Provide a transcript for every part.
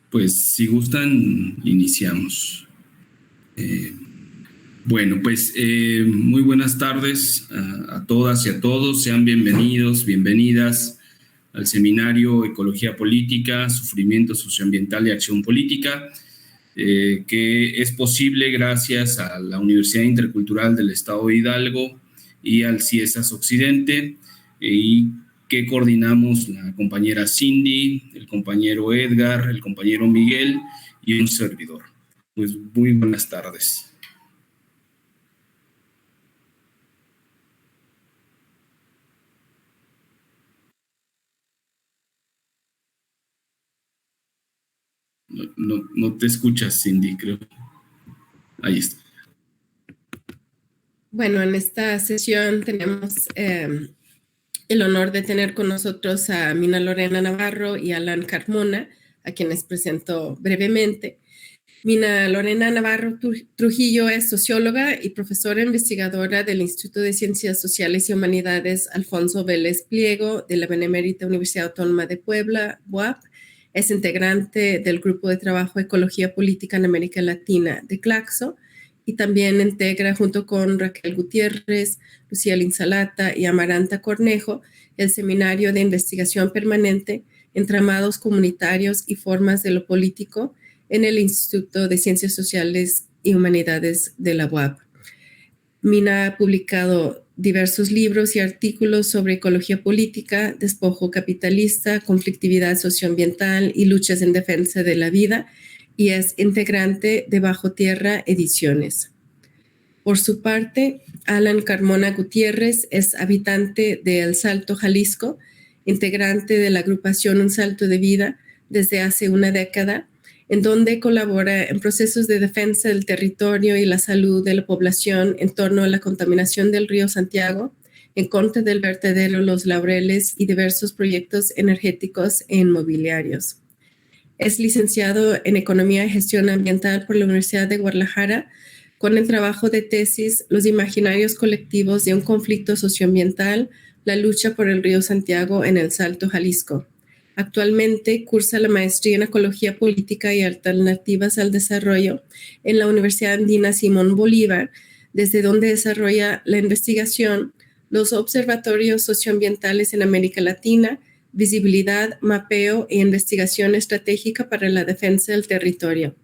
Pues si gustan, iniciamos. Bueno, pues muy buenas tardes a todas y a todos. Sean bienvenidos, bienvenidas al seminario Ecología Política, Sufrimiento Socioambiental y Acción Política, que es posible gracias a la Universidad Intercultural del Estado de Hidalgo y al CIESAS Occidente, y que coordinamos la compañera Cindy, el compañero Edgar, el compañero Miguel y un servidor. Pues muy buenas tardes. No te escuchas, Cindy, creo. Ahí está. Bueno, en esta sesión tenemos el honor de tener con nosotros a Mina Lorena Navarro y Alan Carmona, a quienes presento brevemente. Mina Lorena Navarro Trujillo es socióloga y profesora investigadora del Instituto de Ciencias Sociales y Humanidades Alfonso Vélez Pliego de la Benemérita Universidad Autónoma de Puebla, UAP. Es integrante del Grupo de Trabajo Ecología Política en América Latina de Claxo, y también integra junto con Raquel Gutiérrez, Lucía Linsalata y Amaranta Cornejo el Seminario de Investigación Permanente Entramados Comunitarios y Formas de lo Político en el Instituto de Ciencias Sociales y Humanidades de la UAP. Mina ha publicado diversos libros y artículos sobre ecología política, despojo capitalista, conflictividad socioambiental y luchas en defensa de la vida, y es integrante de Bajo Tierra Ediciones. Por su parte, Alan Carmona Gutiérrez es habitante de El Salto, Jalisco, integrante de la agrupación Un Salto de Vida desde hace una década, en donde colabora en procesos de defensa del territorio y la salud de la población en torno a la contaminación del río Santiago, en contra del vertedero Los Laureles y diversos proyectos energéticos e inmobiliarios. Es licenciado en Economía y Gestión Ambiental por la Universidad de Guadalajara, con el trabajo de tesis Los imaginarios colectivos de un conflicto socioambiental, la lucha por el río Santiago en El Salto, Jalisco. Actualmente cursa la maestría en Ecología Política y Alternativas al Desarrollo en la Universidad Andina Simón Bolívar, desde donde desarrolla la investigación, los observatorios socioambientales en América Latina, visibilidad, mapeo e investigación estratégica para la defensa del territorio.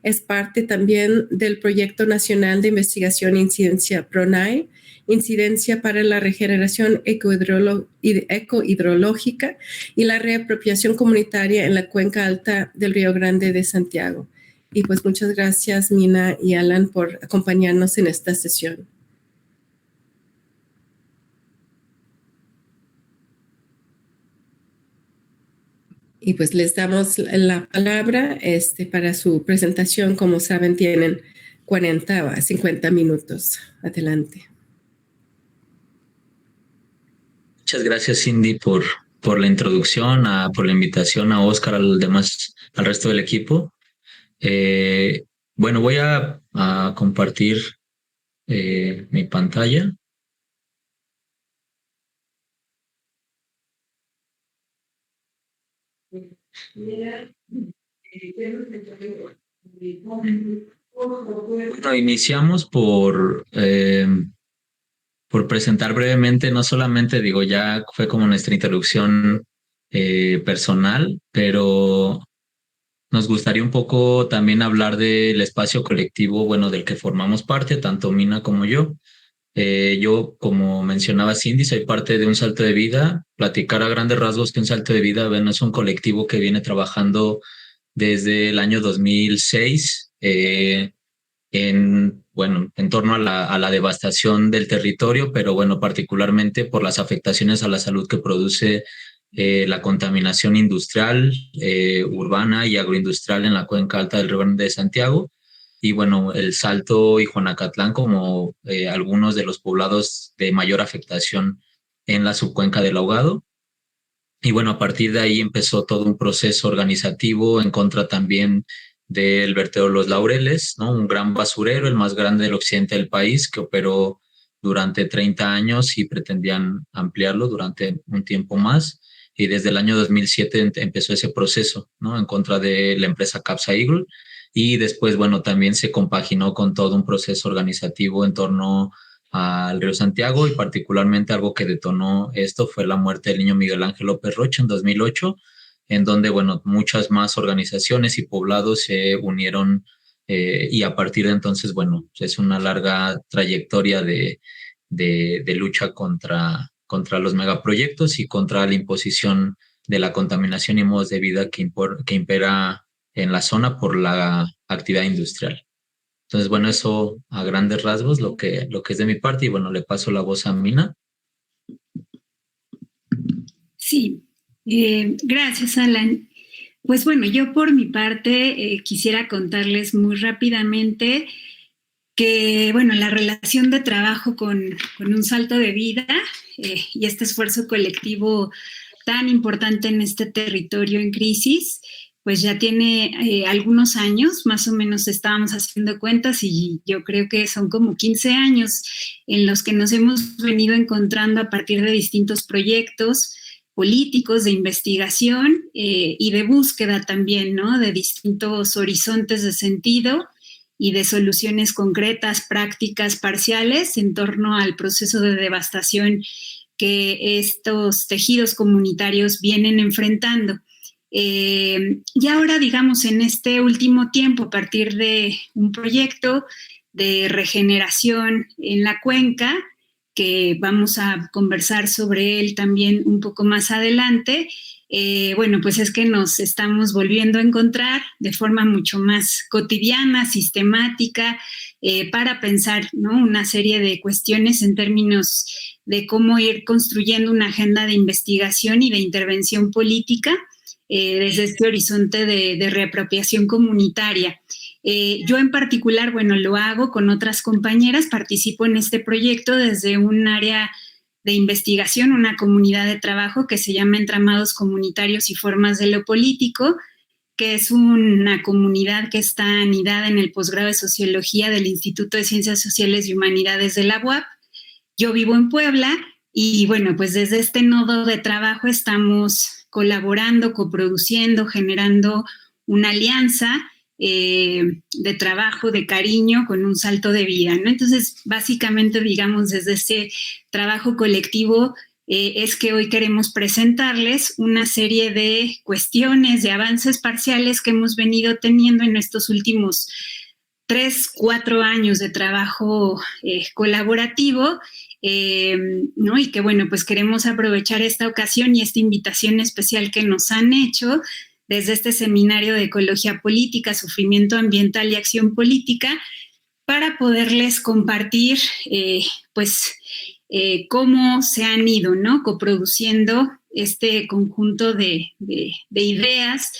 Es parte también del Proyecto Nacional de Investigación e Incidencia PRONAI, Incidencia para la Regeneración Ecohidrológica y la Reapropiación Comunitaria en la Cuenca Alta del Río Grande de Santiago. Y pues muchas gracias, Mina y Alan, por acompañarnos en esta sesión. Y pues les damos la palabra para su presentación. Como saben, tienen 40 a 50 minutos. Adelante. Muchas gracias, Cindy, por la introducción, por la invitación, a Oscar, al resto del equipo. Bueno, voy a compartir mi pantalla. Bueno, iniciamos por presentar brevemente, no solamente, ya fue como nuestra introducción personal, pero nos gustaría un poco también hablar del espacio colectivo, bueno, del que formamos parte, tanto Mina como yo. Yo, como mencionaba Cindy, soy parte de Un Salto de Vida. Platicar a grandes rasgos que Un Salto de Vida, bueno, es un colectivo que viene trabajando desde el año 2006 en torno a la devastación del territorio, pero bueno, particularmente por las afectaciones a la salud que produce la contaminación industrial, urbana y agroindustrial en la cuenca alta del Río Grande de Santiago. Y bueno, El Salto y Juanacatlán como algunos de los poblados de mayor afectación en la subcuenca del Ahogado. Y bueno, a partir de ahí empezó todo un proceso organizativo en contra también del vertedero Los Laureles, ¿no? Un gran basurero, el más grande del occidente del país, que operó durante 30 años y pretendían ampliarlo durante un tiempo más. y desde el año 2007 empezó ese proceso, ¿no? En contra de la empresa Capsa Eagle, y después, bueno, también se compaginó con todo un proceso organizativo en torno al Río Santiago, y particularmente algo que detonó esto fue la muerte del niño Miguel Ángel López Rocha en 2008, en donde, bueno, muchas más organizaciones y poblados se unieron, y a partir de entonces, bueno, es una larga trayectoria de lucha contra los megaproyectos y contra la imposición de la contaminación y modos de vida que impera en la zona por la actividad industrial. Entonces, bueno, eso a grandes rasgos lo que es de mi parte, y bueno, le paso la voz a Mina. Sí, gracias, Alan. Pues bueno, yo por mi parte quisiera contarles muy rápidamente que, bueno, la relación de trabajo con un salto de vida y este esfuerzo colectivo tan importante en este territorio en crisis, pues ya tiene algunos años, más o menos estábamos haciendo cuentas, y yo creo que son como 15 años en los que nos hemos venido encontrando a partir de distintos proyectos políticos, de investigación y de búsqueda también, ¿no? De distintos horizontes de sentido y de soluciones concretas, prácticas, parciales en torno al proceso de devastación que estos tejidos comunitarios vienen enfrentando. Y ahora, digamos, en este último tiempo, a partir de un proyecto de regeneración en la cuenca, que vamos a conversar sobre él también un poco más adelante, bueno, pues es que nos estamos volviendo a encontrar de forma mucho más cotidiana, sistemática, para pensar, ¿no?, una serie de cuestiones en términos de cómo ir construyendo una agenda de investigación y de intervención política desde este horizonte de reapropiación comunitaria. Yo en particular, bueno, lo hago con otras compañeras, participo en este proyecto desde un área de investigación, una comunidad de trabajo que se llama Entramados Comunitarios y Formas de lo Político, que es una comunidad que está anidada en el posgrado de Sociología del Instituto de Ciencias Sociales y Humanidades de la UAP. Yo vivo en Puebla y, bueno, pues desde este nodo de trabajo estamos colaborando, coproduciendo, generando una alianza de trabajo, de cariño, con un salto de vida, ¿no? Entonces, básicamente, digamos, desde ese trabajo colectivo es que hoy queremos presentarles una serie de cuestiones, de avances parciales que hemos venido teniendo en estos últimos 3, 4 años de trabajo colaborativo, ¿no? Y que, bueno, pues queremos aprovechar esta ocasión y esta invitación especial que nos han hecho desde este seminario de Ecología Política, Sufrimiento Ambiental y Acción Política, para poderles compartir, cómo se han ido, ¿no?, coproduciendo este conjunto de ideas,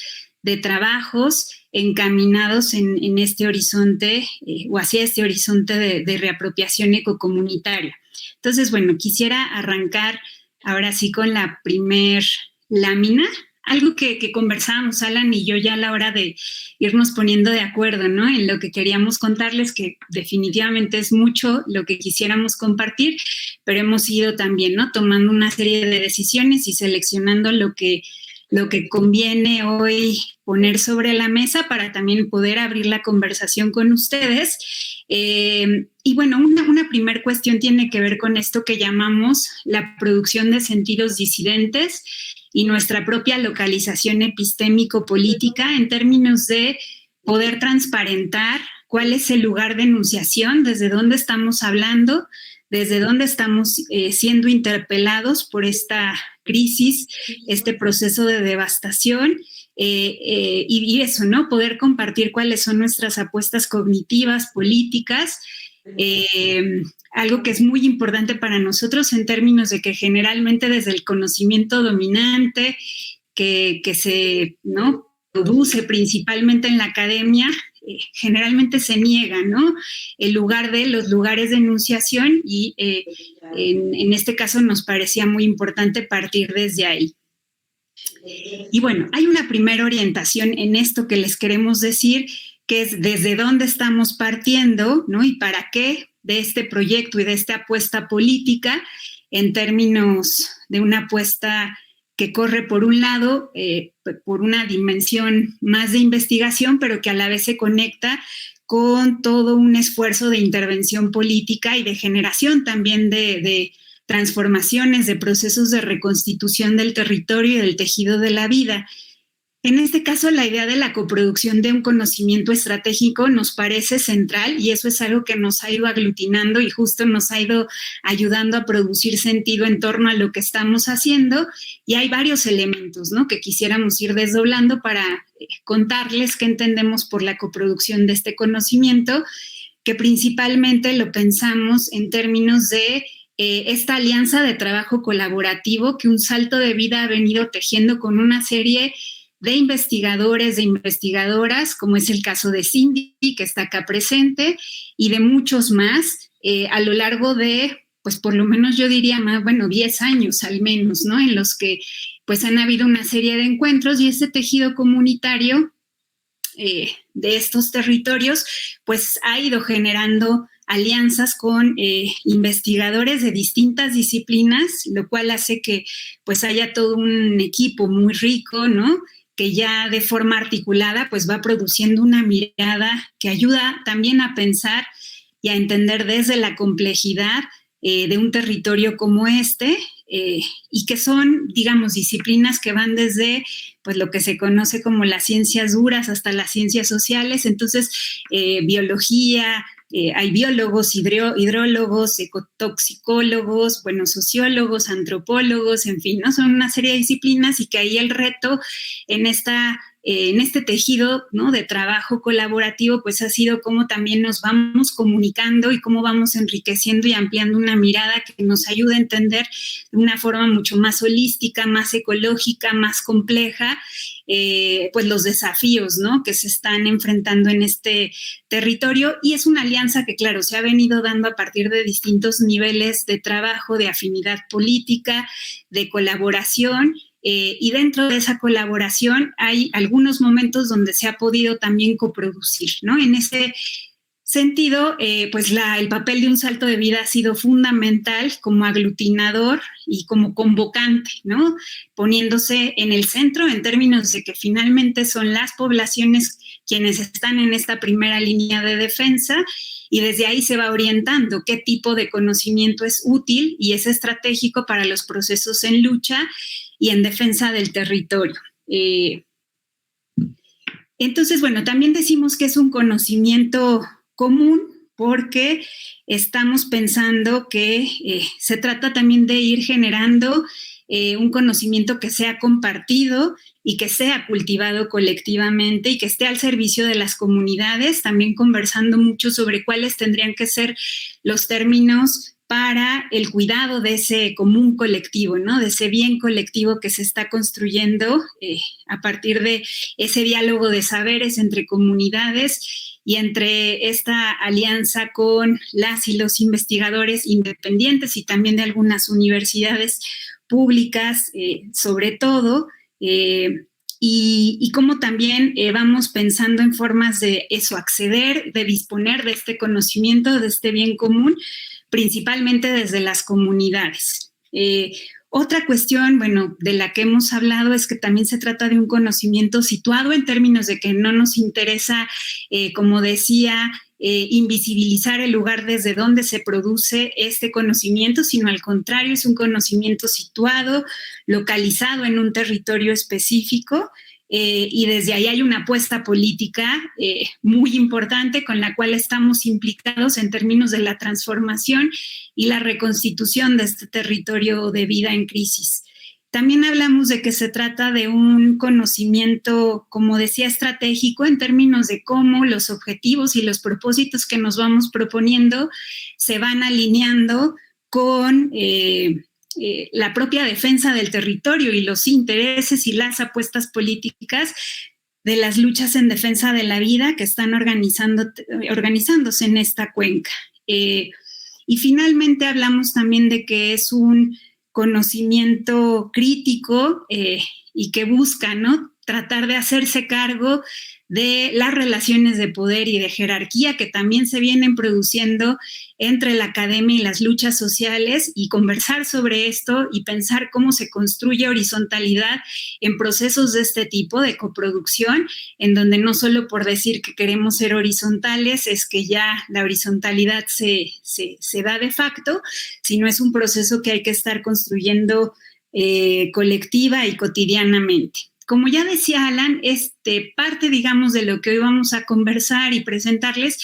de trabajos encaminados en este horizonte o hacia este horizonte de reapropiación ecocomunitaria. Entonces, bueno, quisiera arrancar ahora sí con la primer lámina, algo que conversábamos Alan y yo ya a la hora de irnos poniendo de acuerdo, ¿no?, en lo que queríamos contarles, que definitivamente es mucho lo que quisiéramos compartir, pero hemos ido también, ¿no?, tomando una serie de decisiones y seleccionando lo que conviene hoy poner sobre la mesa para también poder abrir la conversación con ustedes. Y bueno, una primera cuestión tiene que ver con esto que llamamos la producción de sentidos disidentes y nuestra propia localización epistémico-política en términos de poder transparentar cuál es el lugar de enunciación, desde dónde estamos hablando, desde dónde estamos siendo interpelados por esta crisis, este proceso de devastación, y eso, ¿no?, poder compartir cuáles son nuestras apuestas cognitivas, políticas, algo que es muy importante para nosotros en términos de que generalmente desde el conocimiento dominante que se, ¿no?, produce principalmente en la academia, generalmente se niega, ¿no?, el lugar de los lugares de enunciación y en este caso nos parecía muy importante partir desde ahí. Y bueno, hay una primera orientación en esto que les queremos decir, que es desde dónde estamos partiendo, ¿no?, y para qué de este proyecto y de esta apuesta política en términos de una apuesta que corre por un lado, por una dimensión más de investigación, pero que a la vez se conecta con todo un esfuerzo de intervención política y de generación también de transformaciones, de procesos de reconstitución del territorio y del tejido de la vida. En este caso, la idea de la coproducción de un conocimiento estratégico nos parece central y eso es algo que nos ha ido aglutinando y justo nos ha ido ayudando a producir sentido en torno a lo que estamos haciendo, y hay varios elementos, ¿no?, que quisiéramos ir desdoblando para contarles qué entendemos por la coproducción de este conocimiento, que principalmente lo pensamos en términos de esta alianza de trabajo colaborativo que Un Salto de Vida ha venido tejiendo con una serie de investigadores, de investigadoras, como es el caso de Cindy, que está acá presente, y de muchos más, a lo largo de, pues por lo menos yo diría más, 10 años al menos, ¿no?, en los que pues han habido una serie de encuentros, y este tejido comunitario de estos territorios, pues ha ido generando alianzas con investigadores de distintas disciplinas, lo cual hace que pues haya todo un equipo muy rico, ¿no?, que ya de forma articulada pues va produciendo una mirada que ayuda también a pensar y a entender desde la complejidad de un territorio como este, y que son, digamos, disciplinas que van desde pues lo que se conoce como las ciencias duras hasta las ciencias sociales. Entonces, biología, hay biólogos, hidrólogos, ecotoxicólogos, sociólogos, antropólogos, en fin, ¿no? Son una serie de disciplinas, y que ahí el reto en este tejido, ¿no?, de trabajo colaborativo, pues ha sido cómo también nos vamos comunicando y cómo vamos enriqueciendo y ampliando una mirada que nos ayude a entender de una forma mucho más holística, más ecológica, más compleja, pues los desafíos, ¿no?, que se están enfrentando en este territorio. Y es una alianza que, claro, se ha venido dando a partir de distintos niveles de trabajo, de afinidad política, de colaboración, y dentro de esa colaboración hay algunos momentos donde se ha podido también coproducir, ¿no? En ese sentido, pues el papel de Un Salto de Vida ha sido fundamental como aglutinador y como convocante, ¿no?, poniéndose en el centro en términos de que finalmente son las poblaciones quienes están en esta primera línea de defensa, y desde ahí se va orientando qué tipo de conocimiento es útil y es estratégico para los procesos en lucha y en defensa del territorio. Entonces, también decimos que es un conocimiento común porque estamos pensando que se trata también de ir generando un conocimiento que sea compartido y que sea cultivado colectivamente y que esté al servicio de las comunidades, también conversando mucho sobre cuáles tendrían que ser los términos para el cuidado de ese común colectivo, ¿no?, de ese bien colectivo que se está construyendo a partir de ese diálogo de saberes entre comunidades y entre esta alianza con las y los investigadores independientes y también de algunas universidades públicas, sobre todo, y cómo también vamos pensando en formas de acceder, de disponer de este conocimiento, de este bien común, principalmente desde las comunidades. Otra cuestión, de la que hemos hablado es que también se trata de un conocimiento situado en términos de que no nos interesa, como decía, invisibilizar el lugar desde donde se produce este conocimiento, sino al contrario, es un conocimiento situado, localizado en un territorio específico, y desde ahí hay una apuesta política muy importante con la cual estamos implicados en términos de la transformación y la reconstitución de este territorio de vida en crisis. También hablamos de que se trata de un conocimiento, como decía, estratégico en términos de cómo los objetivos y los propósitos que nos vamos proponiendo se van alineando con la propia defensa del territorio y los intereses y las apuestas políticas de las luchas en defensa de la vida que están organizándose en esta cuenca. Y finalmente hablamos también de que es un conocimiento crítico y que busca, ¿no?, tratar de hacerse cargo de las relaciones de poder y de jerarquía que también se vienen produciendo entre la academia y las luchas sociales, y conversar sobre esto y pensar cómo se construye horizontalidad en procesos de este tipo de coproducción, en donde no solo por decir que queremos ser horizontales es que ya la horizontalidad se da de facto, sino es un proceso que hay que estar construyendo colectiva y cotidianamente. Como ya decía Alan, parte, digamos, de lo que hoy vamos a conversar y presentarles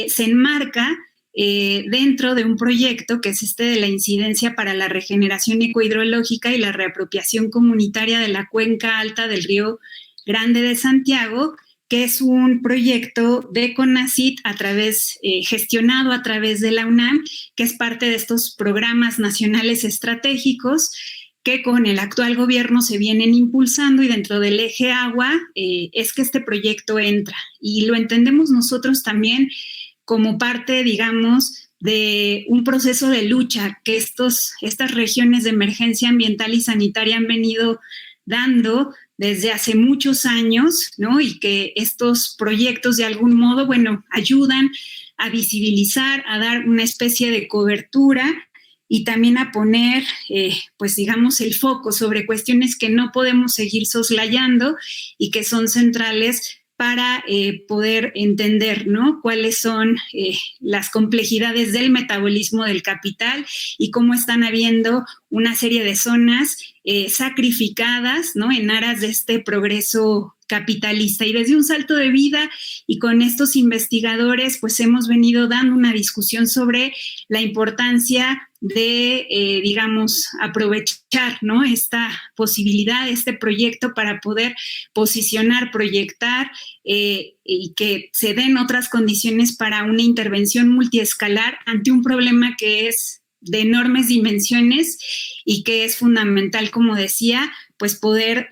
se enmarca dentro de un proyecto que es de la incidencia para la regeneración ecohidrológica y la reapropiación comunitaria de la cuenca alta del Río Grande de Santiago, que es un proyecto de CONACYT gestionado a través de la UNAM, que es parte de estos programas nacionales estratégicos que con el actual gobierno se vienen impulsando, y dentro del eje agua es que este proyecto entra. Y lo entendemos nosotros también como parte, digamos, de un proceso de lucha que estas regiones de emergencia ambiental y sanitaria han venido dando desde hace muchos años, ¿no? Y que estos proyectos de algún modo, bueno, ayudan a visibilizar, a dar una especie de cobertura y también a poner, pues digamos, el foco sobre cuestiones que no podemos seguir soslayando y que son centrales para poder entender, ¿no?, cuáles son las complejidades del metabolismo del capital y cómo están habiendo una serie de zonas sacrificadas, ¿no?, en aras de este progreso capitalista. Y desde un salto de vida y con estos investigadores, pues hemos venido dando una discusión sobre la importancia de, digamos, aprovechar, ¿no?, esta posibilidad, este proyecto para poder posicionar, proyectar y que se den otras condiciones para una intervención multiescalar ante un problema que es de enormes dimensiones y que es fundamental, como decía, pues poder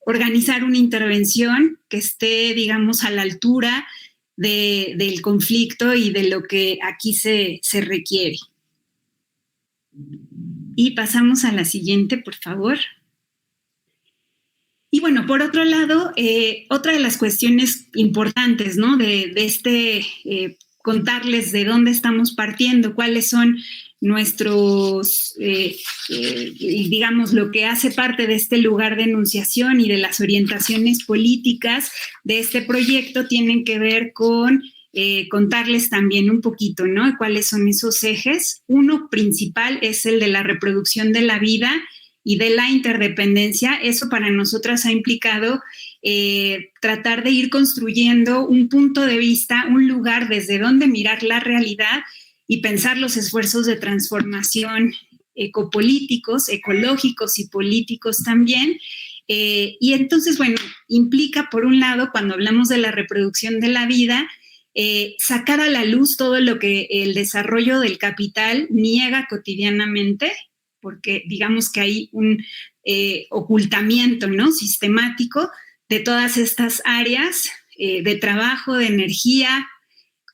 organizar una intervención que esté, digamos, a la altura del conflicto y de lo que aquí se requiere. Y pasamos a la siguiente, por favor. Y bueno, por otro lado, otra de las cuestiones importantes, ¿no?, de contarles de dónde estamos partiendo, cuáles son nuestros, digamos, lo que hace parte de este lugar de enunciación y de las orientaciones políticas de este proyecto, tienen que ver con contarles también un poquito, ¿no?, cuáles son esos ejes. Uno principal es el de la reproducción de la vida y de la interdependencia. Eso para nosotras ha implicado tratar de ir construyendo un punto de vista, un lugar desde donde mirar la realidad y pensar los esfuerzos de transformación ecopolíticos, ecológicos y políticos también. Y entonces, bueno, implica, por un lado, cuando hablamos de la reproducción de la vida, sacar a la luz todo lo que el desarrollo del capital niega cotidianamente, porque digamos que hay un ocultamiento, ¿no?, sistemático de todas estas áreas de trabajo, de energía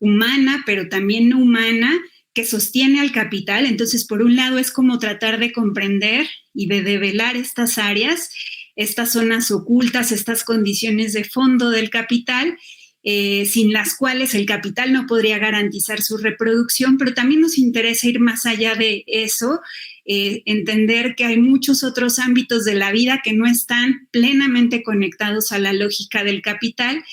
humana, pero también no humana, que sostiene al capital. Entonces, por un lado, es como tratar de comprender y de develar estas áreas, estas zonas ocultas, estas condiciones de fondo del capital, sin las cuales el capital no podría garantizar su reproducción, pero también nos interesa ir más allá de eso, entender que hay muchos otros ámbitos de la vida que no están plenamente conectados a la lógica del capital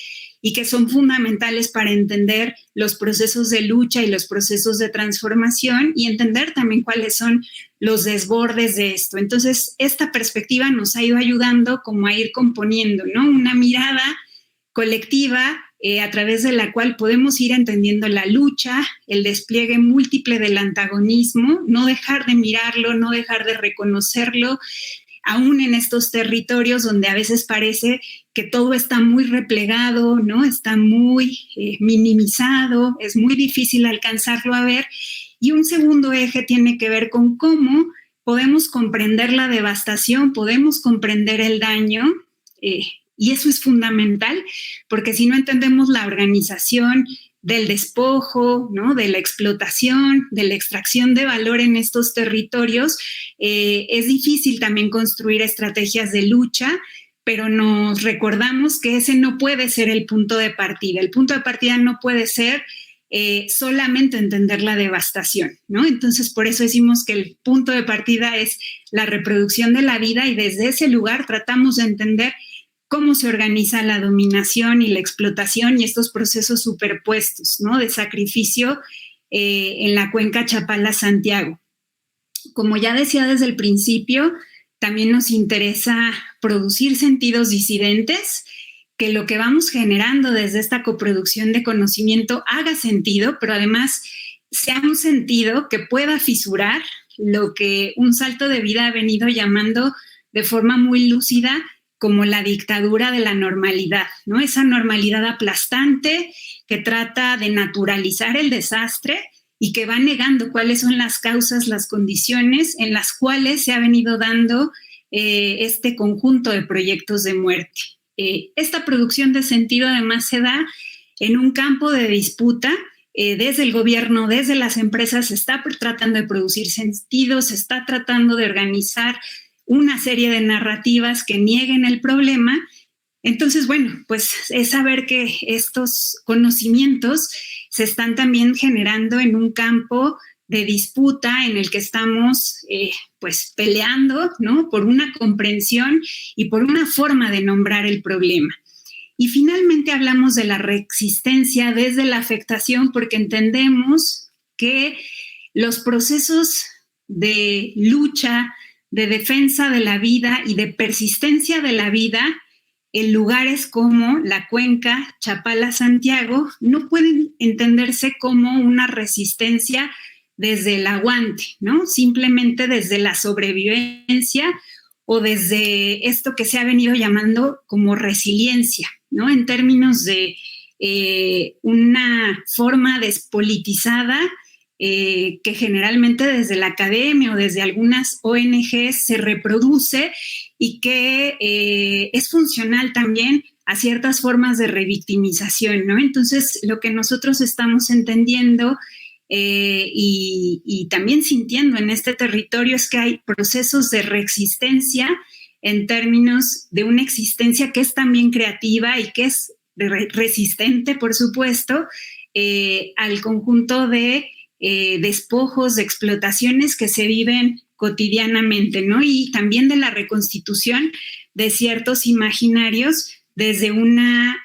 y que son fundamentales para entender los procesos de lucha y los procesos de transformación y entender también cuáles son los desbordes de esto. Entonces, esta perspectiva nos ha ido ayudando como a ir componiendo, ¿no?, una mirada colectiva a través de la cual podemos ir entendiendo la lucha, el despliegue múltiple del antagonismo, no dejar de mirarlo, no dejar de reconocerlo, aún en estos territorios donde a veces parece que todo está muy replegado, ¿no?, está muy minimizado, es muy difícil alcanzarlo a ver. Y un segundo eje tiene que ver con cómo podemos comprender la devastación, podemos comprender el daño, y eso es fundamental, porque si no entendemos la organización del despojo, ¿no?, de la explotación, de la extracción de valor en estos territorios, es difícil también construir estrategias de lucha pero nos recordamos que ese no puede ser el punto de partida. El punto de partida no puede ser solamente entender la devastación, ¿no? Entonces, por eso decimos que el punto de partida es la reproducción de la vida, y desde ese lugar tratamos de entender cómo se organiza la dominación y la explotación y estos procesos superpuestos, ¿no?, de sacrificio en la cuenca Chapala-Santiago. Como ya decía desde el principio, también nos interesa producir sentidos disidentes, que lo que vamos generando desde esta coproducción de conocimiento haga sentido, pero además sea un sentido que pueda fisurar lo que un salto de vida ha venido llamando de forma muy lúcida como la dictadura de la normalidad, ¿no? Esa normalidad aplastante que trata de naturalizar el desastre y que va negando cuáles son las causas, las condiciones en las cuales se ha venido dando este conjunto de proyectos de muerte. Esta producción de sentido además se da en un campo de disputa. Desde el gobierno, desde las empresas, se está tratando de producir sentido, se está tratando de organizar una serie de narrativas que nieguen el problema. Entonces, bueno, pues es saber que estos conocimientos se están también generando en un campo de disputa en el que estamos pues peleando, ¿no?, por una comprensión y por una forma de nombrar el problema. Y finalmente hablamos de la reexistencia desde la afectación, porque entendemos que los procesos de lucha, de defensa de la vida y de persistencia de la vida en lugares como la cuenca Chapala-Santiago no pueden entenderse como una resistencia desde el aguante, ¿no?, simplemente desde la sobrevivencia o desde esto que se ha venido llamando como resiliencia, ¿no?, en términos de una forma despolitizada que generalmente desde la academia o desde algunas ONGs se reproduce y que es funcional también a ciertas formas de revictimización, ¿no? Entonces, lo que nosotros estamos entendiendo y también sintiendo en este territorio es que hay procesos de reexistencia en términos de una existencia que es también creativa y que es resistente, por supuesto, al conjunto de despojos, de explotaciones que se viven cotidianamente, ¿no? Y también de la reconstitución de ciertos imaginarios desde una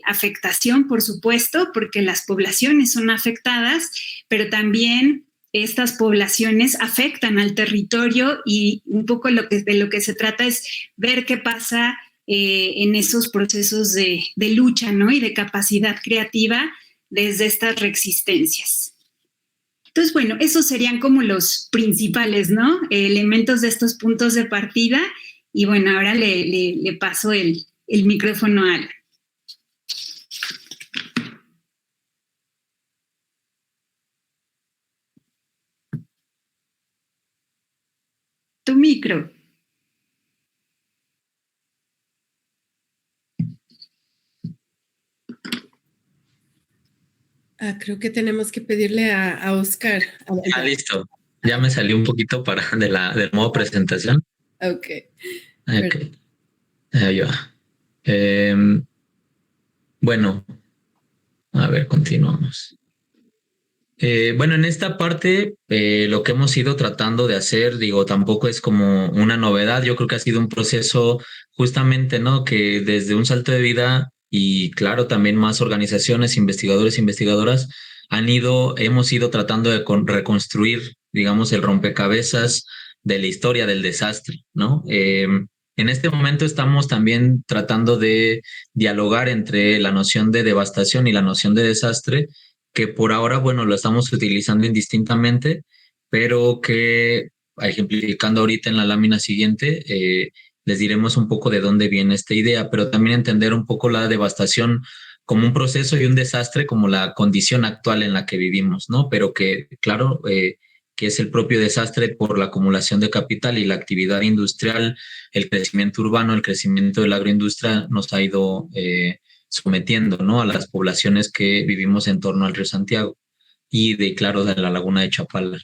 afectación, por supuesto, porque las poblaciones son afectadas, pero también estas poblaciones afectan al territorio, y un poco de lo que se trata es ver qué pasa en esos procesos de lucha, ¿no?, y de capacidad creativa desde estas reexistencias. Entonces, bueno, esos serían como los principales, ¿no?, elementos de estos puntos de partida. Y bueno, ahora le paso el micrófono a Alan. Tu micro. Creo que tenemos que pedirle a Oscar. Listo. Ya me salí un poquito del modo presentación. Ok. Ahí va. Bueno, a ver, continuamos. Bueno, en esta parte lo que hemos ido tratando de hacer, digo, tampoco es como una novedad. Yo creo que ha sido un proceso justamente, ¿no?, que desde un salto de vida y claro, también más organizaciones, investigadores e investigadoras hemos ido tratando de reconstruir, digamos, el rompecabezas de la historia del desastre, ¿no? En este momento estamos también tratando de dialogar entre la noción de devastación y la noción de desastre, que por ahora, bueno, lo estamos utilizando indistintamente, pero que, ejemplificando ahorita en la lámina siguiente, les diremos un poco de dónde viene esta idea, pero también entender un poco la devastación como un proceso y un desastre como la condición actual en la que vivimos, ¿no? Pero que, claro, que es el propio desastre por la acumulación de capital y la actividad industrial, el crecimiento urbano, el crecimiento de la agroindustria nos ha ido sometiendo, ¿no?, a las poblaciones que vivimos en torno al río Santiago y claro, de la laguna de Chapala.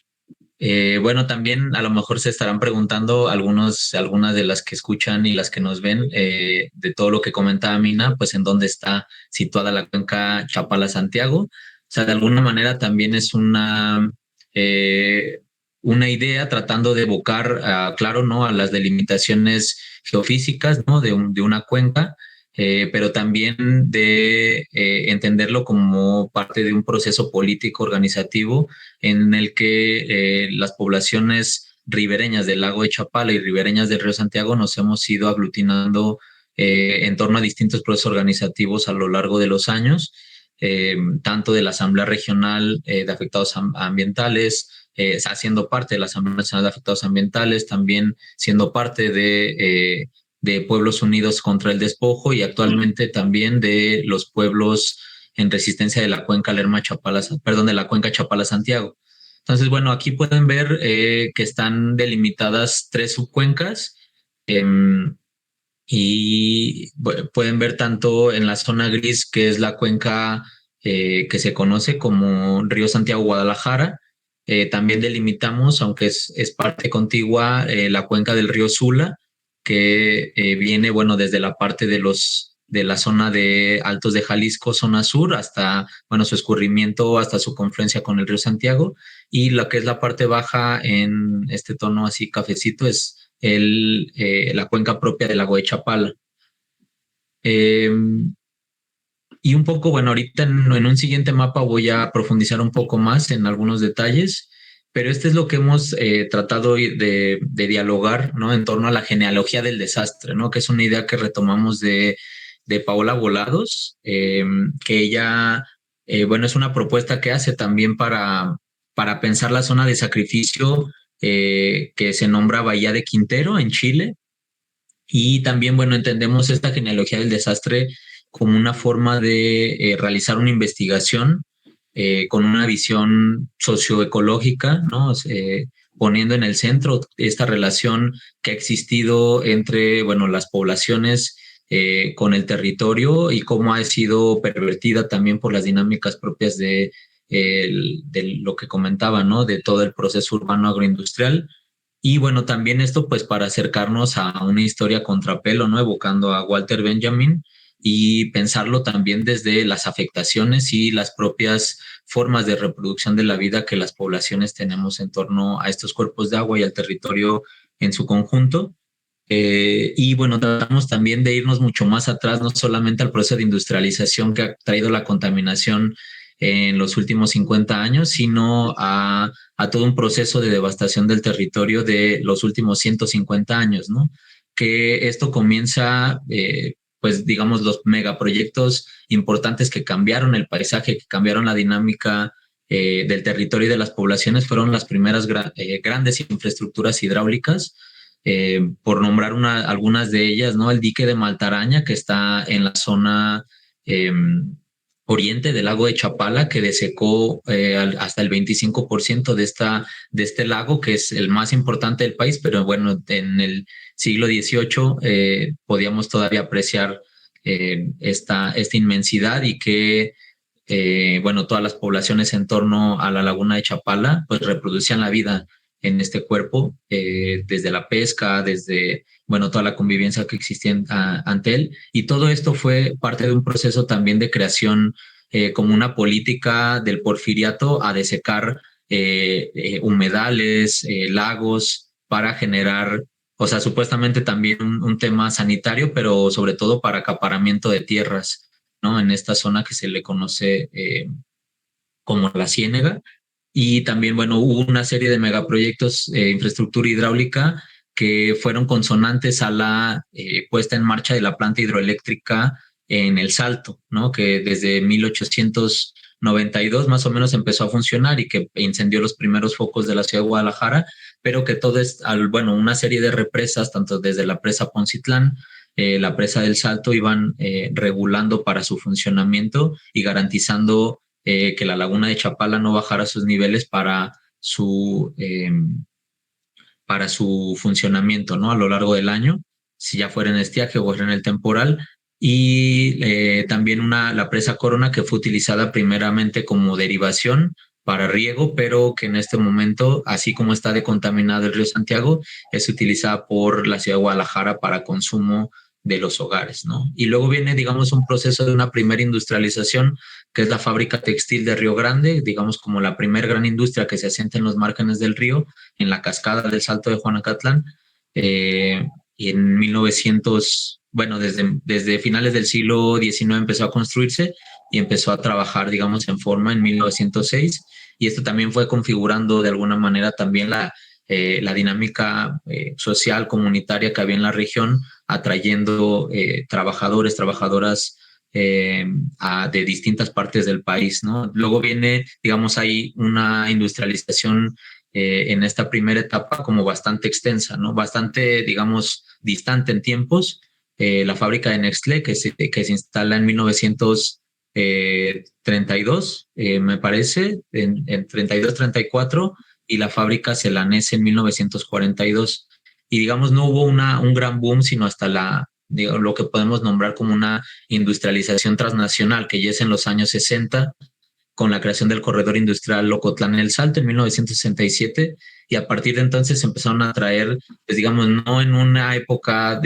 Bueno, también a lo mejor se estarán preguntando algunas de las que escuchan y las que nos ven, de todo lo que comentaba Mina, pues en dónde está situada la cuenca Chapala-Santiago. O sea, de alguna manera también es una idea tratando de evocar, claro, ¿no?, a las delimitaciones geofísicas, ¿no?, de una cuenca, pero también de entenderlo como parte de un proceso político organizativo en el que las poblaciones ribereñas del lago de Chapala y ribereñas del río Santiago nos hemos ido aglutinando en torno a distintos procesos organizativos a lo largo de los años, tanto de la Asamblea Regional de Afectados Ambientales, siendo parte de la Asamblea Nacional de Afectados Ambientales, también siendo parte de Pueblos Unidos contra el Despojo y actualmente también de los pueblos en resistencia de la cuenca Lerma-Chapala, perdón, de la cuenca Chapala-Santiago. Entonces, bueno, aquí pueden ver que están delimitadas 3 subcuencas, y pueden ver tanto en la zona gris, que es la cuenca que se conoce como Río Santiago-Guadalajara. También delimitamos, aunque es parte contigua, la cuenca del río Sula, que viene, bueno, desde la parte de la zona de Altos de Jalisco, zona sur, hasta, bueno, su escurrimiento hasta su confluencia con el río Santiago. Y lo que es la parte baja en este tono así cafecito es la cuenca propia del lago de Chapala. Y un poco, bueno, ahorita en un siguiente mapa voy a profundizar un poco más en algunos detalles, pero este es lo que hemos tratado de dialogar, ¿no?, en torno a la genealogía del desastre, ¿no?, que es una idea que retomamos de Paola Volados, que ella, bueno, es una propuesta que hace también para pensar la zona de sacrificio que se nombra Bahía de Quintero en Chile. Y también, bueno, entendemos esta genealogía del desastre como una forma de realizar una investigación con una visión socioecológica, ¿no? Poniendo en el centro esta relación que ha existido entre, bueno, las poblaciones con el territorio y cómo ha sido pervertida también por las dinámicas propias de lo que comentaba, ¿no?, de todo el proceso urbano agroindustrial. Y bueno, también esto pues para acercarnos a una historia contrapelo, ¿no?, evocando a Walter Benjamin y pensarlo también desde las afectaciones y las propias formas de reproducción de la vida que las poblaciones tenemos en torno a estos cuerpos de agua y al territorio en su conjunto. Y bueno, tratamos también de irnos mucho más atrás, no solamente al proceso de industrialización que ha traído la contaminación en los últimos 50 años, sino a todo un proceso de devastación del territorio de los últimos 150 años, ¿no? Que esto comienza, pues digamos, los megaproyectos importantes que cambiaron el paisaje, que cambiaron la dinámica del territorio y de las poblaciones, fueron las primeras grandes infraestructuras hidráulicas. Por nombrar algunas de ellas, ¿no?, el dique de Maltaraña, que está en la zona oriente del lago de Chapala, que desecó hasta el 25% de este lago, que es el más importante del país, pero bueno, en el siglo XVIII podíamos todavía apreciar esta inmensidad y que bueno, todas las poblaciones en torno a la laguna de Chapala pues reproducían la vida en este cuerpo, desde la pesca, desde, bueno, toda la convivencia que existía ante él. Y todo esto fue parte de un proceso también de creación como una política del porfiriato a desecar humedales, lagos, para generar, o sea, supuestamente también un tema sanitario, pero sobre todo para acaparamiento de tierras, ¿no?, en esta zona que se le conoce como la Ciénega. Y también, bueno, hubo una serie de megaproyectos de infraestructura hidráulica que fueron consonantes a la puesta en marcha de la planta hidroeléctrica en El Salto, ¿no?, que desde 1892 más o menos empezó a funcionar y que incendió los primeros focos de la ciudad de Guadalajara, pero que todo es, bueno, una serie de represas, tanto desde la presa Poncitlán, la presa del Salto, iban regulando para su funcionamiento y garantizando que la laguna de Chapala no bajara sus niveles para su funcionamiento, ¿no?, a lo largo del año, si ya fuera en estiaje o fuera en el temporal. Y también la presa Corona, que fue utilizada primeramente como derivación para riego, pero que en este momento, así como está decontaminado el río Santiago, es utilizada por la ciudad de Guadalajara para consumo de los hogares, ¿no? Y luego viene, digamos, un proceso de una primera industrialización, que es la fábrica textil de Río Grande, digamos como la primera gran industria que se asienta en los márgenes del río, en la cascada del Salto de Juanacatlán, y en 1900, bueno, desde finales del siglo XIX empezó a construirse y empezó a trabajar, digamos, en forma en 1906, y esto también fue configurando de alguna manera también la dinámica social, comunitaria que había en la región, atrayendo trabajadores, trabajadoras de distintas partes del país, ¿no? Luego viene, digamos, hay una industrialización en esta primera etapa como bastante extensa, ¿no? Bastante, digamos, distante en tiempos. La fábrica de Nestlé, que se instala en 1932, me parece, en 32-34, y la fábrica Celanese en 1942. Y digamos, no hubo un gran boom, sino hasta lo que podemos nombrar como una industrialización transnacional, que ya es en los años 60, con la creación del corredor industrial Locotlán El Salto en 1967, y a partir de entonces empezaron a traer, pues digamos, no en una época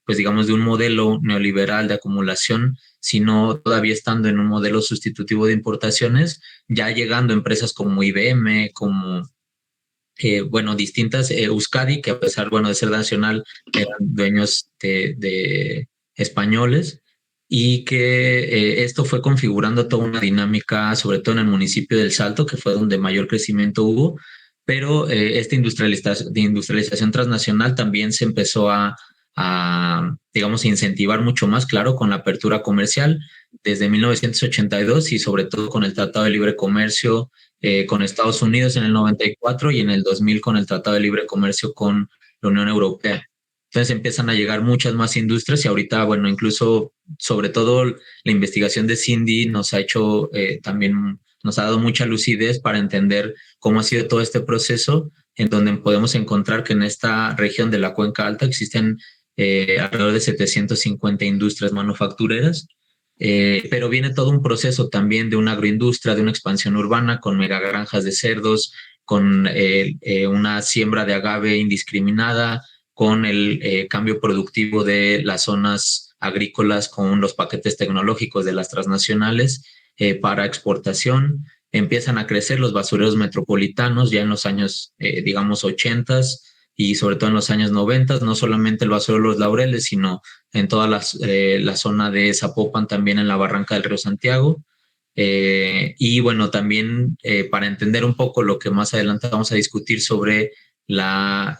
pues digamos, de un modelo neoliberal de acumulación, sino todavía estando en un modelo sustitutivo de importaciones, ya llegando empresas como IBM, como bueno, distintas, Euskadi, que a pesar, bueno, de ser nacional, eran dueños de españoles, y que esto fue configurando toda una dinámica, sobre todo en el municipio del Salto, que fue donde mayor crecimiento hubo, pero esta industrialización transnacional también se empezó digamos, incentivar mucho más, claro, con la apertura comercial desde 1982, y sobre todo con el Tratado de Libre Comercio con Estados Unidos en el 94, y en el 2000 con el Tratado de Libre Comercio con la Unión Europea. Entonces empiezan a llegar muchas más industrias, y ahorita, bueno, incluso sobre todo la investigación de Cindy nos ha hecho también, nos ha dado mucha lucidez para entender cómo ha sido todo este proceso, en donde podemos encontrar que en esta región de la Cuenca Alta existen alrededor de 750 industrias manufactureras, pero viene todo un proceso también de una agroindustria, de una expansión urbana con megagranjas de cerdos, con una siembra de agave indiscriminada, con el cambio productivo de las zonas agrícolas, con los paquetes tecnológicos de las transnacionales para exportación. Empiezan a crecer los basureros metropolitanos ya en los años, digamos, 80, y sobre todo en los años 90, no solamente el basurero Los Laureles, sino en toda la zona de Zapopan, también en la barranca del río Santiago. Y bueno, también para entender un poco lo que más adelante vamos a discutir sobre las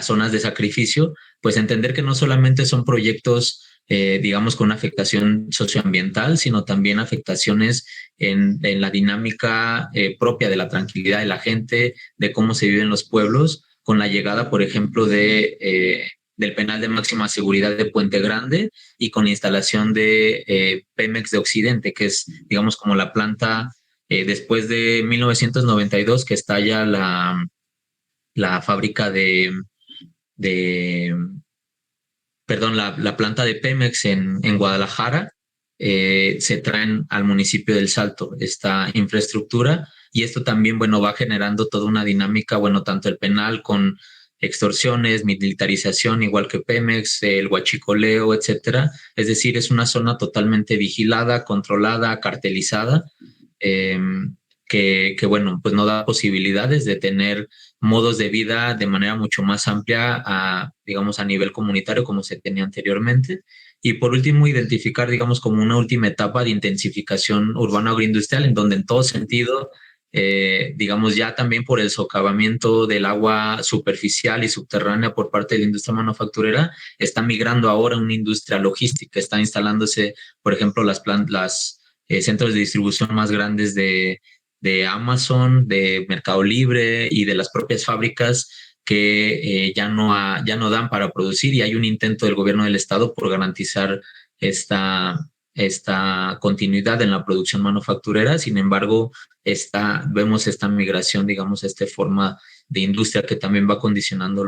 zonas de sacrificio, pues entender que no solamente son proyectos, digamos, con una afectación socioambiental, sino también afectaciones en la dinámica propia de la tranquilidad de la gente, de cómo se vive en los pueblos, con la llegada, por ejemplo, del penal de máxima seguridad de Puente Grande, y con la instalación de Pemex de Occidente, que es, digamos, como la planta, después de 1992, que estalla la fábrica perdón, la planta de Pemex en Guadalajara, se traen al municipio del Salto esta infraestructura, y esto también, bueno, va generando toda una dinámica, bueno, tanto el penal con extorsiones, militarización, igual que Pemex, el huachicoleo, etcétera. Es decir, es una zona totalmente vigilada, controlada, cartelizada, que bueno, pues no da posibilidades de tener modos de vida de manera mucho más amplia, digamos, a nivel comunitario, como se tenía anteriormente. Y por último, identificar, digamos, como una última etapa de intensificación urbana agroindustrial, en donde en todo sentido, digamos, ya también por el socavamiento del agua superficial y subterránea por parte de la industria manufacturera, está migrando ahora a una industria logística. Está instalándose, por ejemplo, las centros de distribución más grandes de Amazon, de Mercado Libre y de las propias fábricas, que ya no dan para producir, y hay un intento del gobierno del estado por garantizar esta continuidad en la producción manufacturera. Sin embargo, vemos esta migración, digamos, esta forma de industria que también va condicionando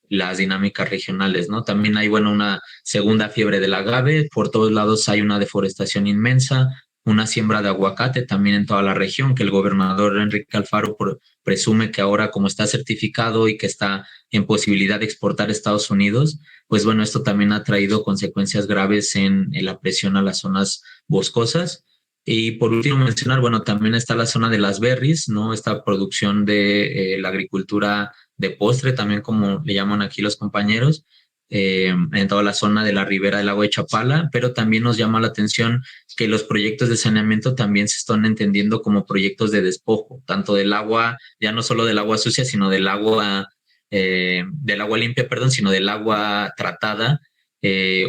las dinámicas regionales, ¿no? También hay, bueno, una segunda fiebre del agave. Por todos lados hay una deforestación inmensa, una siembra de aguacate también en toda la región, que el gobernador Enrique Alfaro presume que ahora, como está certificado y que está en posibilidad de exportar a Estados Unidos, pues bueno, esto también ha traído consecuencias graves en la presión a las zonas boscosas. Y por último mencionar, bueno, también está la zona de las berries, ¿no? Esta producción de la agricultura de postre, también como le llaman aquí los compañeros, en toda la zona de la ribera del lago de Chapala, pero también nos llama la atención que los proyectos de saneamiento también se están entendiendo como proyectos de despojo, tanto del agua, ya no solo del agua sucia, sino del agua limpia, perdón, sino del agua tratada,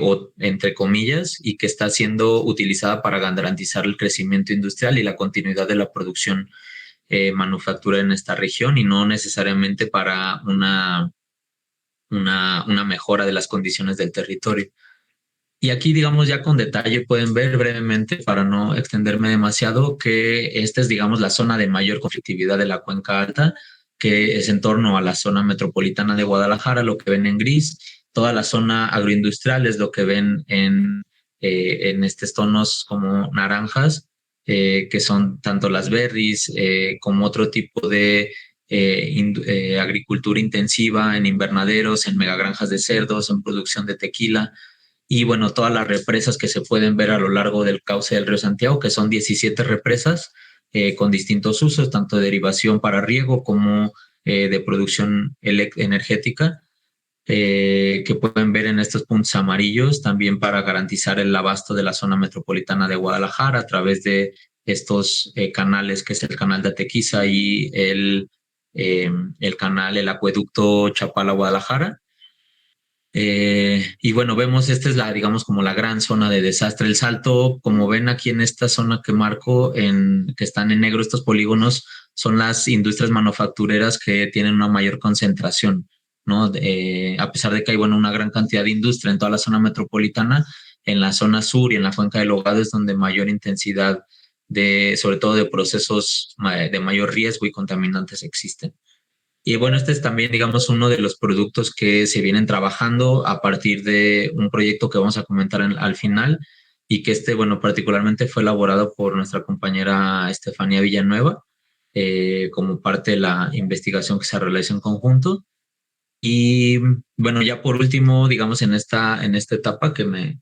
o entre comillas, y que está siendo utilizada para garantizar el crecimiento industrial y la continuidad de la producción manufacturera en esta región, y no necesariamente para una mejora de las condiciones del territorio. Y aquí, digamos, ya con detalle pueden ver brevemente, para no extenderme demasiado, que esta es, digamos, la zona de mayor conflictividad de la Cuenca Alta, que es en torno a la zona metropolitana de Guadalajara, lo que ven en gris. Toda la zona agroindustrial es lo que ven en estos tonos como naranjas, que son tanto las berries como otro tipo de agricultura intensiva en invernaderos, en megagranjas de cerdos, en producción de tequila. Y bueno, todas las represas que se pueden ver a lo largo del cauce del río Santiago, que son 17 represas con distintos usos, tanto de derivación para riego como de producción energética, que pueden ver en estos puntos amarillos, también para garantizar el abasto de la zona metropolitana de Guadalajara a través de estos canales, que es el canal de Atequiza y el acueducto Chapala-Guadalajara. Y bueno, vemos, esta es digamos, como la gran zona de desastre. El Salto, como ven aquí en esta zona que marco, que están en negro estos polígonos, son las industrias manufactureras que tienen una mayor concentración, ¿no? A pesar de que hay, bueno, una gran cantidad de industria en toda la zona metropolitana, en la zona sur y en la Cuenca del Hogado es donde mayor intensidad sobre todo de procesos de mayor riesgo y contaminantes existen. Y bueno, este es también, digamos, uno de los productos que se vienen trabajando a partir de un proyecto que vamos a comentar al final, y que bueno, particularmente fue elaborado por nuestra compañera Estefanía Villanueva, como parte de la investigación que se realiza en conjunto. Y bueno, ya por último, digamos, en esta etapa que me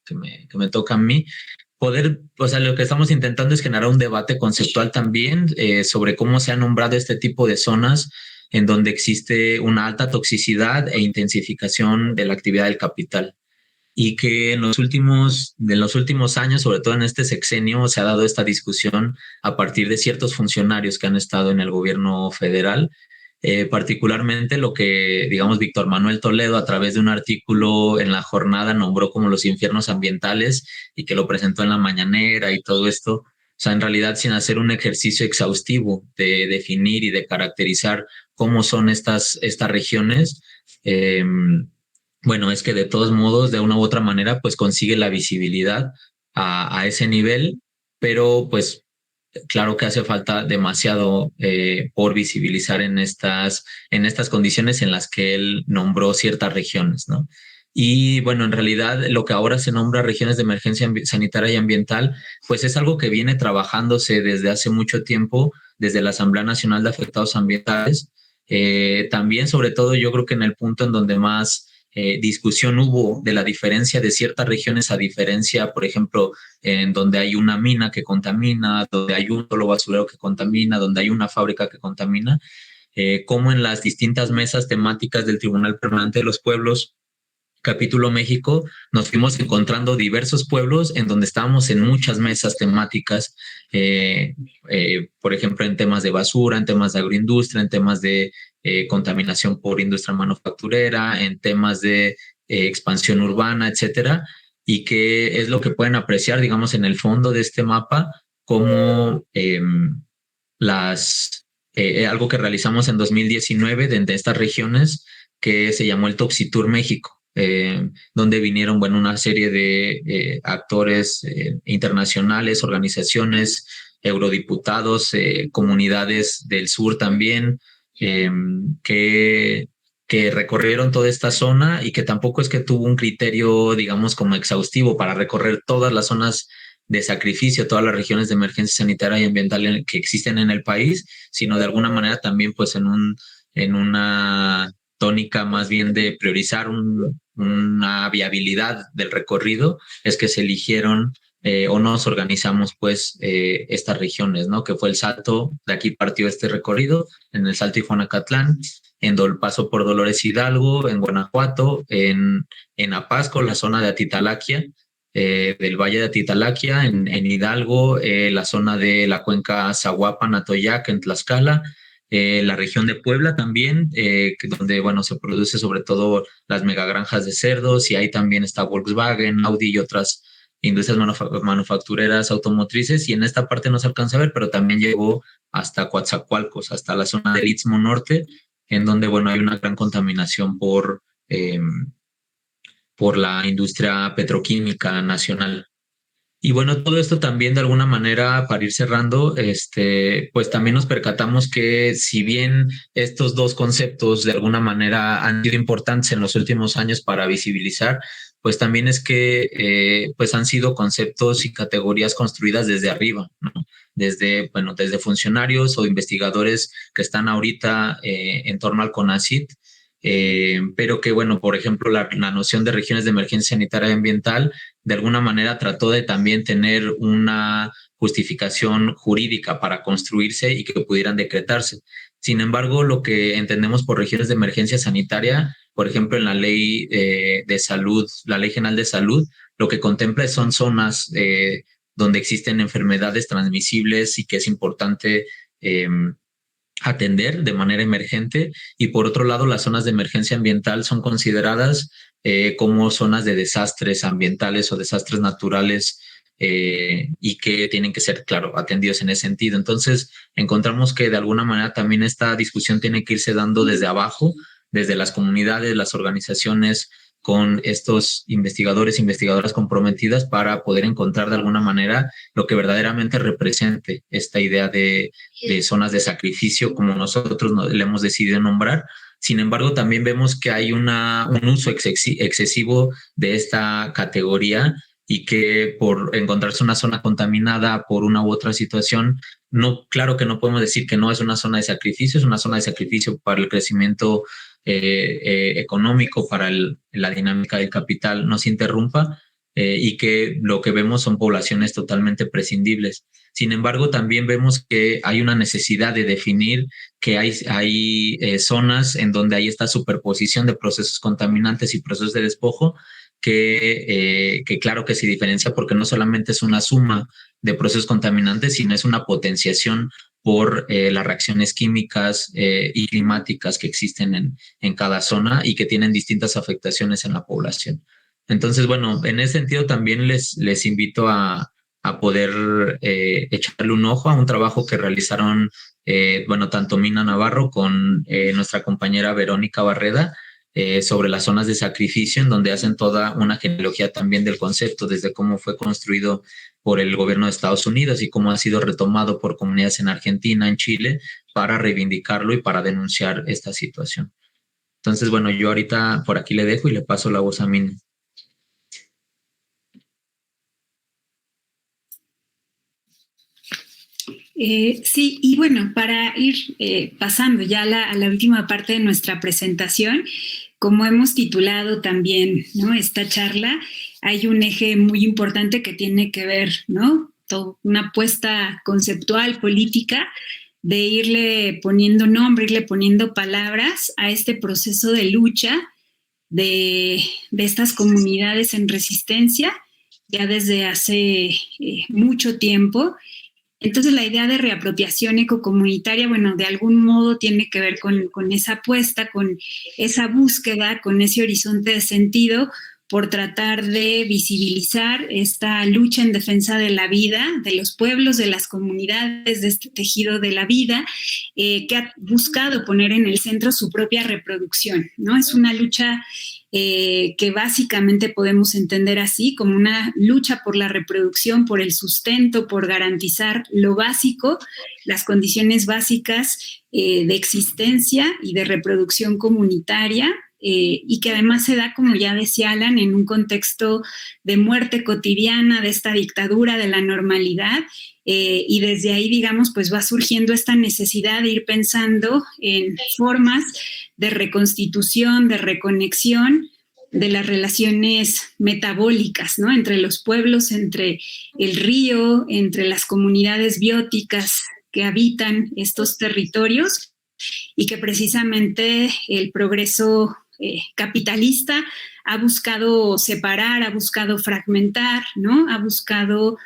toca a mí, o sea, lo que estamos intentando es generar un debate conceptual también sobre cómo se ha nombrado este tipo de zonas en donde existe una alta toxicidad e intensificación de la actividad del capital. Y que en los últimos años, sobre todo en este sexenio, se ha dado esta discusión a partir de ciertos funcionarios que han estado en el gobierno federal, particularmente lo que, digamos, Víctor Manuel Toledo, a través de un artículo en La Jornada, nombró como los infiernos ambientales, y que lo presentó en la mañanera y todo esto. O sea, en realidad, sin hacer un ejercicio exhaustivo de definir y de caracterizar cómo son estas regiones, bueno, es que de todos modos, de una u otra manera, pues consigue la visibilidad a ese nivel, pero pues claro que hace falta demasiado por visibilizar en estas condiciones en las que él nombró ciertas regiones, ¿no? Y bueno, en realidad lo que ahora se nombra regiones de emergencia sanitaria y ambiental, pues es algo que viene trabajándose desde hace mucho tiempo, desde la Asamblea Nacional de Afectados Ambientales. También, sobre todo, yo creo que en el punto en donde más discusión hubo de la diferencia de ciertas regiones a diferencia, por ejemplo, en donde hay una mina que contamina, donde hay un solo basurero que contamina, donde hay una fábrica que contamina, como en las distintas mesas temáticas del Tribunal Permanente de los Pueblos, Capítulo México, nos fuimos encontrando diversos pueblos en donde estábamos en muchas mesas temáticas, por ejemplo, en temas de basura, en temas de agroindustria, en temas de contaminación por industria manufacturera, en temas de expansión urbana, etcétera, y que es lo que pueden apreciar, digamos, en el fondo de este mapa, como algo que realizamos en 2019 de estas regiones, que se llamó el Toxitour México, donde vinieron, bueno, una serie de actores internacionales, organizaciones, eurodiputados, comunidades del sur también, que recorrieron toda esta zona, y que tampoco es que tuvo un criterio, digamos, como exhaustivo para recorrer todas las zonas de sacrificio, todas las regiones de emergencia sanitaria y ambiental que existen en el país, sino de alguna manera también pues en una tónica más bien de priorizar una viabilidad del recorrido, es que se eligieron o nos organizamos pues estas regiones, ¿no? Que fue el Salto, de aquí partió este recorrido, en el Salto y Juanacatlán, paso por Dolores Hidalgo, en Guanajuato, en Apasco, la zona de Atitalaquia, del Valle de Atitalaquia, en Hidalgo, la zona de la cuenca Zahuapan, Atoyac, en Tlaxcala, la región de Puebla también, donde, bueno, se produce sobre todo las megagranjas de cerdos, y ahí también está Volkswagen, Audi y otras industrias manufactureras automotrices, y en esta parte no se alcanza a ver, pero también llegó hasta Coatzacoalcos, hasta la zona del Istmo Norte, en donde, bueno, hay una gran contaminación por la industria petroquímica nacional. Y bueno, todo esto también de alguna manera, para ir cerrando, pues también nos percatamos que si bien estos dos conceptos de alguna manera han sido importantes en los últimos años para visibilizar, pues también es que pues han sido conceptos y categorías construidas desde arriba, ¿no? Desde funcionarios o investigadores que están ahorita en torno al CONACYT, pero que, bueno, por ejemplo, la noción de regiones de emergencia sanitaria y ambiental de alguna manera trató de también tener una justificación jurídica para construirse y que pudieran decretarse. Sin embargo, lo que entendemos por regiones de emergencia sanitaria, por ejemplo, en la ley de salud, la Ley General de Salud, lo que contempla son zonas donde existen enfermedades transmisibles y que es importante atender de manera emergente, y por otro lado las zonas de emergencia ambiental son consideradas como zonas de desastres ambientales o desastres naturales y que tienen que ser, claro, atendidos en ese sentido. Entonces encontramos que de alguna manera también esta discusión tiene que irse dando desde abajo, desde las comunidades, las organizaciones, con estos investigadores e investigadoras comprometidas para poder encontrar de alguna manera lo que verdaderamente represente esta idea de zonas de sacrificio, como nosotros le hemos decidido nombrar. Sin embargo, también vemos que hay un uso excesivo de esta categoría, y que por encontrarse una zona contaminada por una u otra situación, no, claro que no podemos decir que no es una zona de sacrificio, es una zona de sacrificio para el crecimiento económico, para la dinámica del capital no se interrumpa, y que lo que vemos son poblaciones totalmente prescindibles. Sin embargo, también vemos que hay una necesidad de definir que hay zonas en donde hay esta superposición de procesos contaminantes y procesos de despojo, que claro que se diferencia, porque no solamente es una suma de procesos contaminantes, sino es una potenciación por las reacciones químicas y climáticas que existen en cada zona y que tienen distintas afectaciones en la población. Entonces, bueno, en ese sentido también les invito a poder echarle un ojo a un trabajo que realizaron, tanto Mina Navarro con nuestra compañera Verónica Barreda, sobre las zonas de sacrificio, en donde hacen toda una genealogía también del concepto, desde cómo fue construido por el gobierno de Estados Unidos y cómo ha sido retomado por comunidades en Argentina, en Chile, para reivindicarlo y para denunciar esta situación. Entonces, bueno, yo ahorita por aquí le dejo y le paso la voz a Mina. Sí, y bueno, para ir pasando ya a la última parte de nuestra presentación, como hemos titulado también, ¿no?, esta charla, hay un eje muy importante que tiene que ver, ¿no?, una apuesta conceptual, política, de irle poniendo nombre, irle poniendo palabras a este proceso de lucha de estas comunidades en resistencia ya desde hace mucho tiempo. Entonces, la idea de reapropiación ecocomunitaria, bueno, de algún modo tiene que ver con esa apuesta, con esa búsqueda, con ese horizonte de sentido, por tratar de visibilizar esta lucha en defensa de la vida, de los pueblos, de las comunidades, de este tejido de la vida, que ha buscado poner en el centro su propia reproducción, ¿no? Es una lucha que básicamente podemos entender así, como una lucha por la reproducción, por el sustento, por garantizar lo básico, las condiciones básicas de existencia y de reproducción comunitaria, y que además se da, como ya decía Alan, en un contexto de muerte cotidiana, de esta dictadura, de la normalidad, y desde ahí, digamos, pues va surgiendo esta necesidad de ir pensando en formas de reconstitución, de reconexión de las relaciones metabólicas, ¿no? Entre los pueblos, entre el río, entre las comunidades bióticas que habitan estos territorios, y que precisamente el progreso capitalista ha buscado separar, ha buscado fragmentar, ¿no? Ha buscado,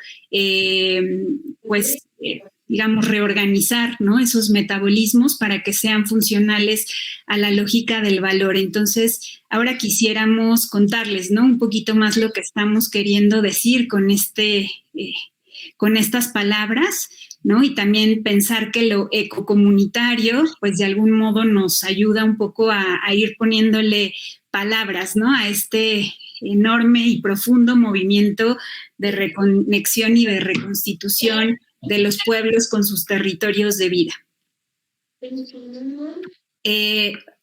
digamos, reorganizar, ¿no? Esos metabolismos para que sean funcionales a la lógica del valor. Entonces, ahora quisiéramos contarles, ¿no? Un poquito más lo que estamos queriendo decir con estas palabras, ¿no? Y también pensar que lo ecocomunitario, pues de algún modo nos ayuda un poco a ir poniéndole palabras, ¿no? A este enorme y profundo movimiento de reconexión y de reconstitución de los pueblos con sus territorios de vida.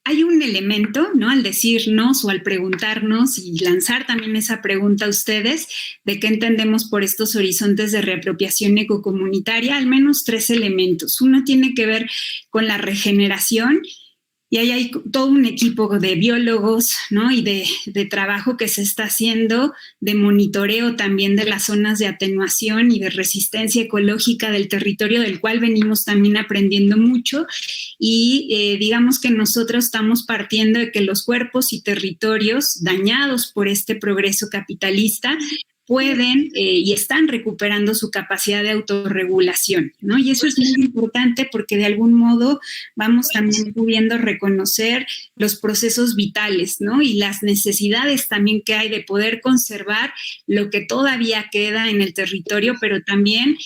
Hay un elemento, ¿no? Al decirnos o al preguntarnos y lanzar también esa pregunta a ustedes de qué entendemos por estos horizontes de reapropiación ecocomunitaria, al menos 3 elementos. Uno tiene que ver con la regeneración, y ahí hay todo un equipo de biólogos, ¿no? Y de trabajo que se está haciendo, de monitoreo también de las zonas de atenuación y de resistencia ecológica del territorio, del cual venimos también aprendiendo mucho. Y digamos que nosotros estamos partiendo de que los cuerpos y territorios dañados por este progreso capitalista pueden y están recuperando su capacidad de autorregulación, ¿no? Y eso es muy importante porque de algún modo vamos también pudiendo reconocer los procesos vitales, ¿no? Y las necesidades también que hay de poder conservar lo que todavía queda en el territorio, pero también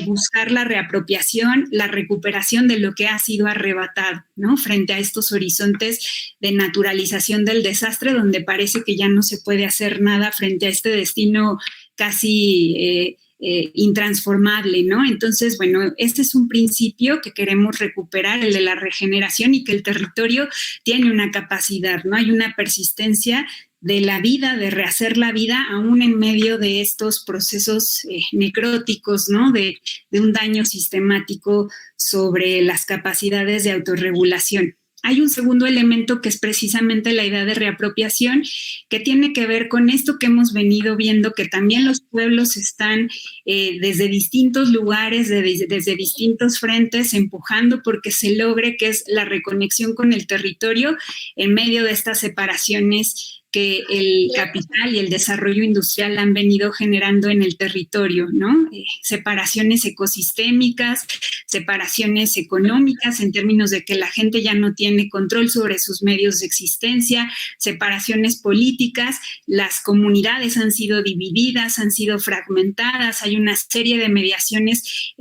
buscar la reapropiación, la recuperación de lo que ha sido arrebatado, ¿no? Frente a estos horizontes de naturalización del desastre, donde parece que ya no se puede hacer nada frente a este destino casi intransformable, ¿no? Entonces, bueno, este es un principio que queremos recuperar, el de la regeneración, y que el territorio tiene una capacidad, ¿no? Hay una persistencia de la vida, de rehacer la vida, aún en medio de estos procesos necróticos, ¿no? De un daño sistemático sobre las capacidades de autorregulación. Hay un segundo elemento que es precisamente la idea de reapropiación, que tiene que ver con esto que hemos venido viendo, que también los pueblos están desde distintos lugares, desde distintos frentes, empujando porque se logre, que es la reconexión con el territorio en medio de estas separaciones que el capital y el desarrollo industrial han venido generando en el territorio, ¿no? Separaciones ecosistémicas, separaciones económicas en términos de que la gente ya no tiene control sobre sus medios de existencia, separaciones políticas, las comunidades han sido divididas, han sido fragmentadas, hay una serie de mediaciones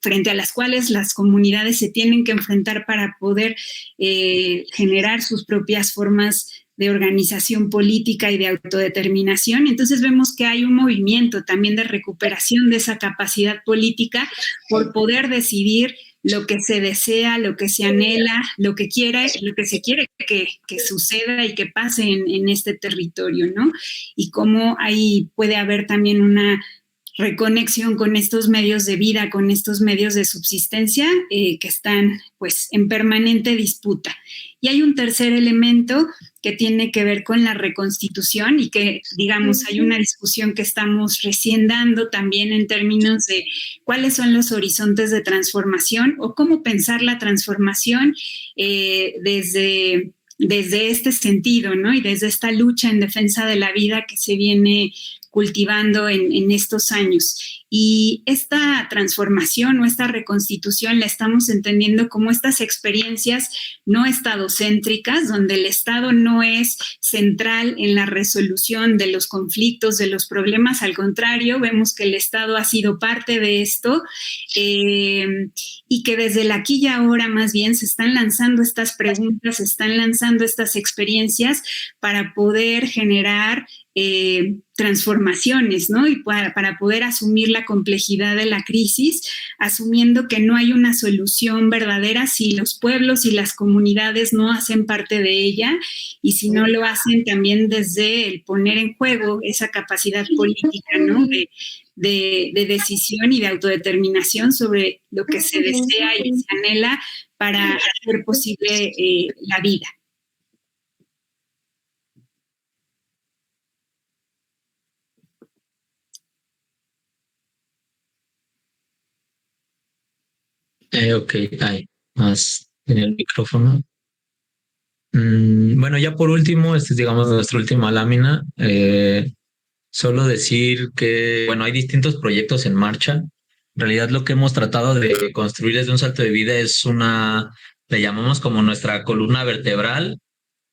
frente a las cuales las comunidades se tienen que enfrentar para poder generar sus propias formas de organización política y de autodeterminación. Entonces vemos que hay un movimiento también de recuperación de esa capacidad política por poder decidir lo que se desea, lo que se anhela, lo que se quiere que suceda y que pase en este territorio, ¿no? Y cómo ahí puede haber también una reconexión con estos medios de vida, con estos medios de subsistencia que están pues en permanente disputa. Y hay un tercer elemento que tiene que ver con la reconstitución y que, digamos, hay una discusión que estamos recién dando también en términos de cuáles son los horizontes de transformación o cómo pensar la transformación desde este sentido, ¿no? Y desde esta lucha en defensa de la vida que se viene cultivando en estos años. Y esta transformación o esta reconstitución la estamos entendiendo como estas experiencias no estadocéntricas, donde el Estado no es central en la resolución de los conflictos, de los problemas. Al contrario, vemos que el Estado ha sido parte de esto y que desde el aquí y ahora más bien se están lanzando estas preguntas, se están lanzando estas experiencias para poder generar transformaciones, ¿no? Y para poder asumir la complejidad de la crisis, asumiendo que no hay una solución verdadera si los pueblos y las comunidades no hacen parte de ella y si no lo hacen también desde el poner en juego esa capacidad política, ¿no? De decisión y de autodeterminación sobre lo que se desea y se anhela para hacer posible la vida. Ok, hay más en el micrófono. Bueno, ya por último, esta es, digamos, nuestra última lámina. Solo decir que, bueno, hay distintos proyectos en marcha. En realidad lo que hemos tratado de construir desde un salto de vida es le llamamos como nuestra columna vertebral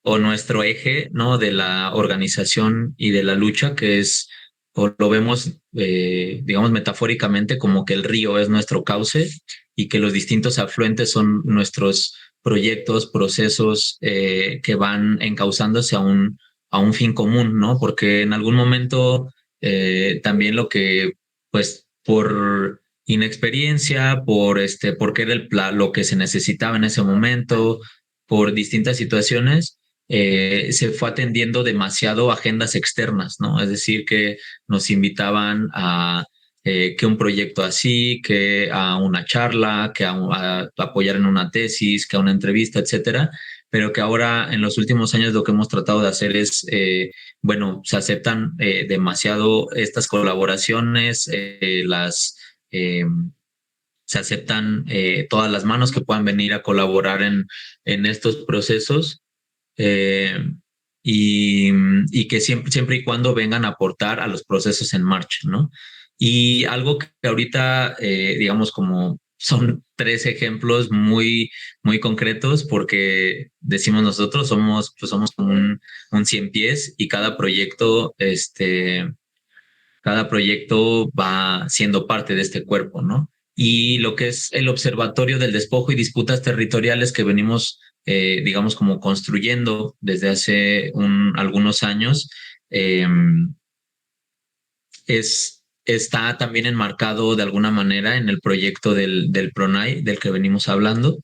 o nuestro eje, ¿no? De la organización y de la lucha, que es, o lo vemos, digamos, metafóricamente como que el río es nuestro cauce y que los distintos afluentes son nuestros proyectos, procesos que van encauzándose a un fin común, ¿no? Porque en algún momento también pues, por inexperiencia, porque era lo que se necesitaba en ese momento, por distintas situaciones, se fue atendiendo demasiado agendas externas, ¿no? Es decir, que nos invitaban a que un proyecto así, que a una charla, que a apoyar en una tesis, que a una entrevista, etcétera, pero que ahora en los últimos años lo que hemos tratado de hacer es, bueno, se aceptan demasiado estas colaboraciones, se aceptan todas las manos que puedan venir a colaborar en estos procesos eh, y que siempre y cuando vengan a aportar a los procesos en marcha, ¿no? Y algo que ahorita, digamos, como son 3 ejemplos muy concretos, porque decimos nosotros, somos como un 100 pies y cada proyecto va siendo parte de este cuerpo, ¿no? Y lo que es el Observatorio del Despojo y Disputas Territoriales que venimos, digamos, como construyendo desde hace algunos años, eh, está también enmarcado de alguna manera en el proyecto del PRONAI, del que venimos hablando,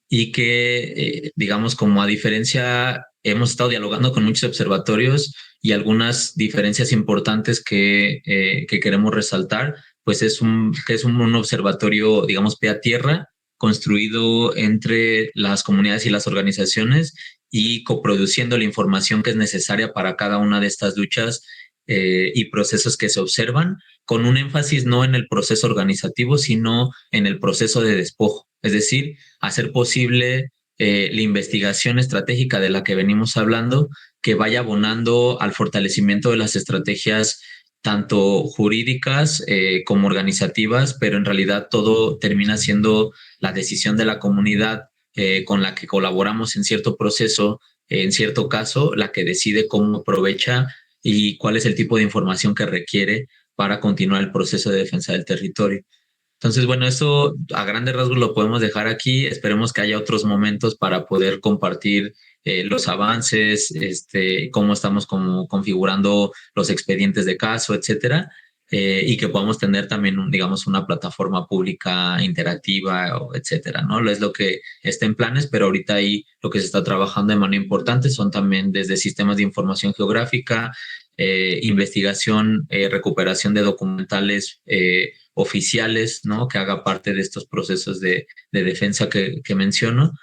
y que, digamos, como a diferencia, hemos estado dialogando con muchos observatorios y algunas diferencias importantes que queremos resaltar, pues es un observatorio, digamos, pie a tierra, construido entre las comunidades y las organizaciones y coproduciendo la información que es necesaria para cada una de estas luchas y procesos que se observan, con un énfasis no en el proceso organizativo, sino en el proceso de despojo. Es decir, hacer posible la investigación estratégica de la que venimos hablando, que vaya abonando al fortalecimiento de las estrategias tanto jurídicas como organizativas, pero en realidad todo termina siendo la decisión de la comunidad con la que colaboramos en cierto proceso, en cierto caso, la que decide cómo aprovecha y cuál es el tipo de información que requiere para continuar el proceso de defensa del territorio. Entonces, bueno, eso a grandes rasgos lo podemos dejar aquí. Esperemos que haya otros momentos para poder compartir los avances, cómo estamos configurando los expedientes de caso, etcétera, y que podamos tener también, digamos, una plataforma pública interactiva, etcétera, ¿no? Es lo que está en planes, pero ahorita ahí lo que se está trabajando de manera importante son también desde sistemas de información geográfica, investigación, recuperación de documentales oficiales, ¿no? Que haga parte de estos procesos de defensa que menciono.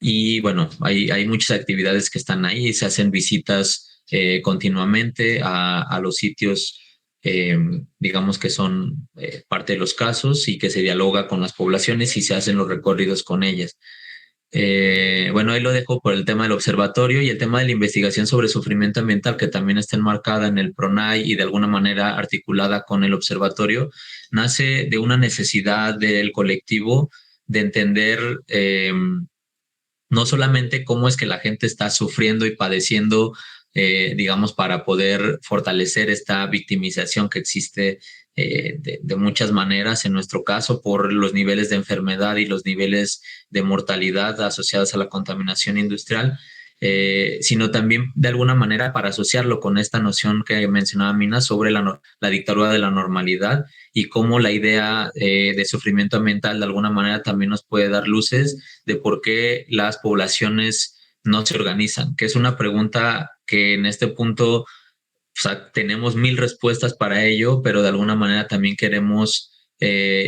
Y bueno, hay muchas actividades que están ahí, se hacen visitas continuamente a los sitios, digamos que son parte de los casos y que se dialoga con las poblaciones y se hacen los recorridos con ellas. Bueno, ahí lo dejo por el tema del observatorio y el tema de la investigación sobre sufrimiento ambiental, que también está enmarcada en el PRONAI y de alguna manera articulada con el observatorio, nace de una necesidad del colectivo de entender no solamente cómo es que la gente está sufriendo y padeciendo, digamos, para poder fortalecer esta victimización que existe de muchas maneras, en nuestro caso, por los niveles de enfermedad y los niveles de mortalidad asociados a la contaminación industrial, sino también de alguna manera para asociarlo con esta noción que mencionaba Mina sobre la dictadura de la normalidad y cómo la idea de sufrimiento ambiental de alguna manera también nos puede dar luces de por qué las poblaciones no se organizan, que es una pregunta que en este punto, o sea, tenemos 1000 respuestas para ello, pero de alguna manera también queremos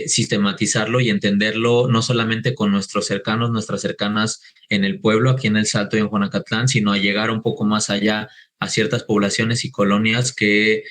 sistematizarlo y entenderlo no solamente con nuestros cercanos, nuestras cercanas en el pueblo, aquí en El Salto y en Juanacatlán, sino a llegar un poco más allá a ciertas poblaciones y colonias que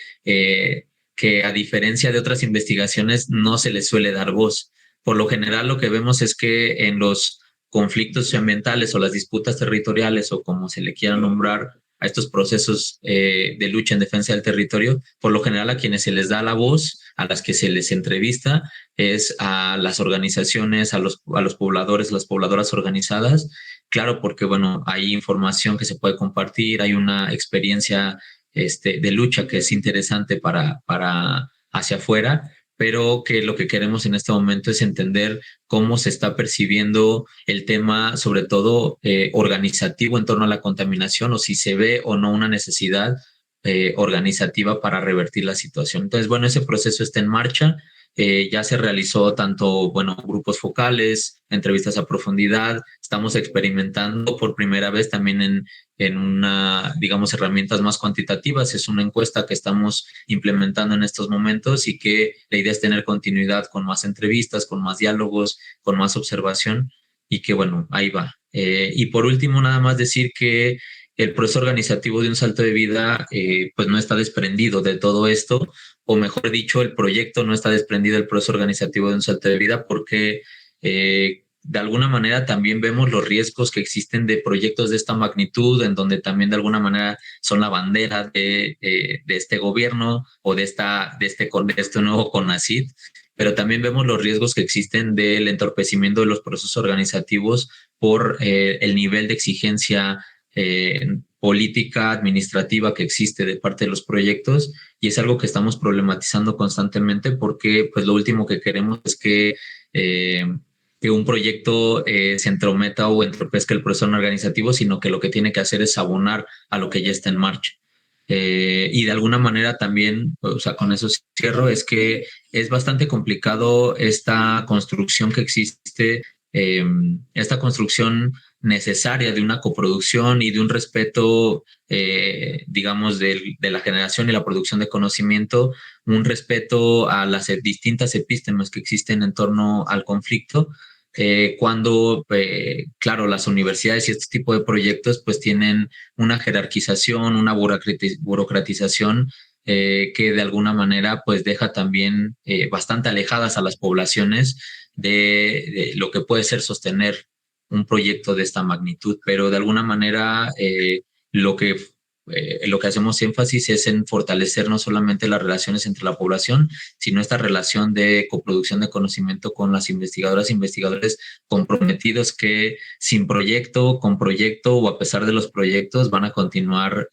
a diferencia de otras investigaciones no se les suele dar voz. Por lo general lo que vemos es que en los conflictos socioambientales o las disputas territoriales o como se le quiera nombrar a estos procesos de lucha en defensa del territorio, por lo general a quienes se les da la voz, a las que se les entrevista, es a las organizaciones, a los pobladores, las pobladoras organizadas. Claro, porque bueno, hay información que se puede compartir, hay una experiencia de lucha que es interesante para hacia afuera, pero que lo que queremos en este momento es entender cómo se está percibiendo el tema, sobre todo organizativo en torno a la contaminación, o si se ve o no una necesidad organizativa para revertir la situación. Entonces, bueno, ese proceso está en marcha. Ya se realizó tanto, bueno, grupos focales, entrevistas a profundidad. Estamos experimentando por primera vez también en una, digamos, herramientas más cuantitativas. Es una encuesta que estamos implementando en estos momentos y que la idea es tener continuidad con más entrevistas, con más diálogos, con más observación y que, bueno, ahí va. Y por último, nada más decir que el proceso organizativo de un salto de vida pues no está desprendido de todo esto, o mejor dicho, el proyecto no está desprendido del proceso organizativo de un salto de vida porque de alguna manera también vemos los riesgos que existen de proyectos de esta magnitud, en donde también de alguna manera son la bandera de este gobierno o de este nuevo CONACYT, pero también vemos los riesgos que existen del entorpecimiento de los procesos organizativos por el nivel de exigencia política, administrativa que existe de parte de los proyectos, y es algo que estamos problematizando constantemente porque pues lo último que queremos es que un proyecto se entrometa o entorpezca el proceso organizativo, sino que lo que tiene que hacer es abonar a lo que ya está en marcha. Y de alguna manera también, o sea, con eso cierro, es que es bastante complicado esta construcción que existe, esta construcción necesaria de una coproducción y de un respeto, digamos, de la generación y la producción de conocimiento, un respeto a las distintas epistemas que existen en torno al conflicto, cuando, claro, las universidades y este tipo de proyectos pues tienen una jerarquización, una burocratización que de alguna manera pues deja también bastante alejadas a las poblaciones de lo que puede ser sostener un proyecto de esta magnitud, pero de alguna manera lo que hacemos énfasis es en fortalecer no solamente las relaciones entre la población, sino esta relación de coproducción de conocimiento con las investigadoras e investigadores comprometidos que sin proyecto, con proyecto o a pesar de los proyectos van a continuar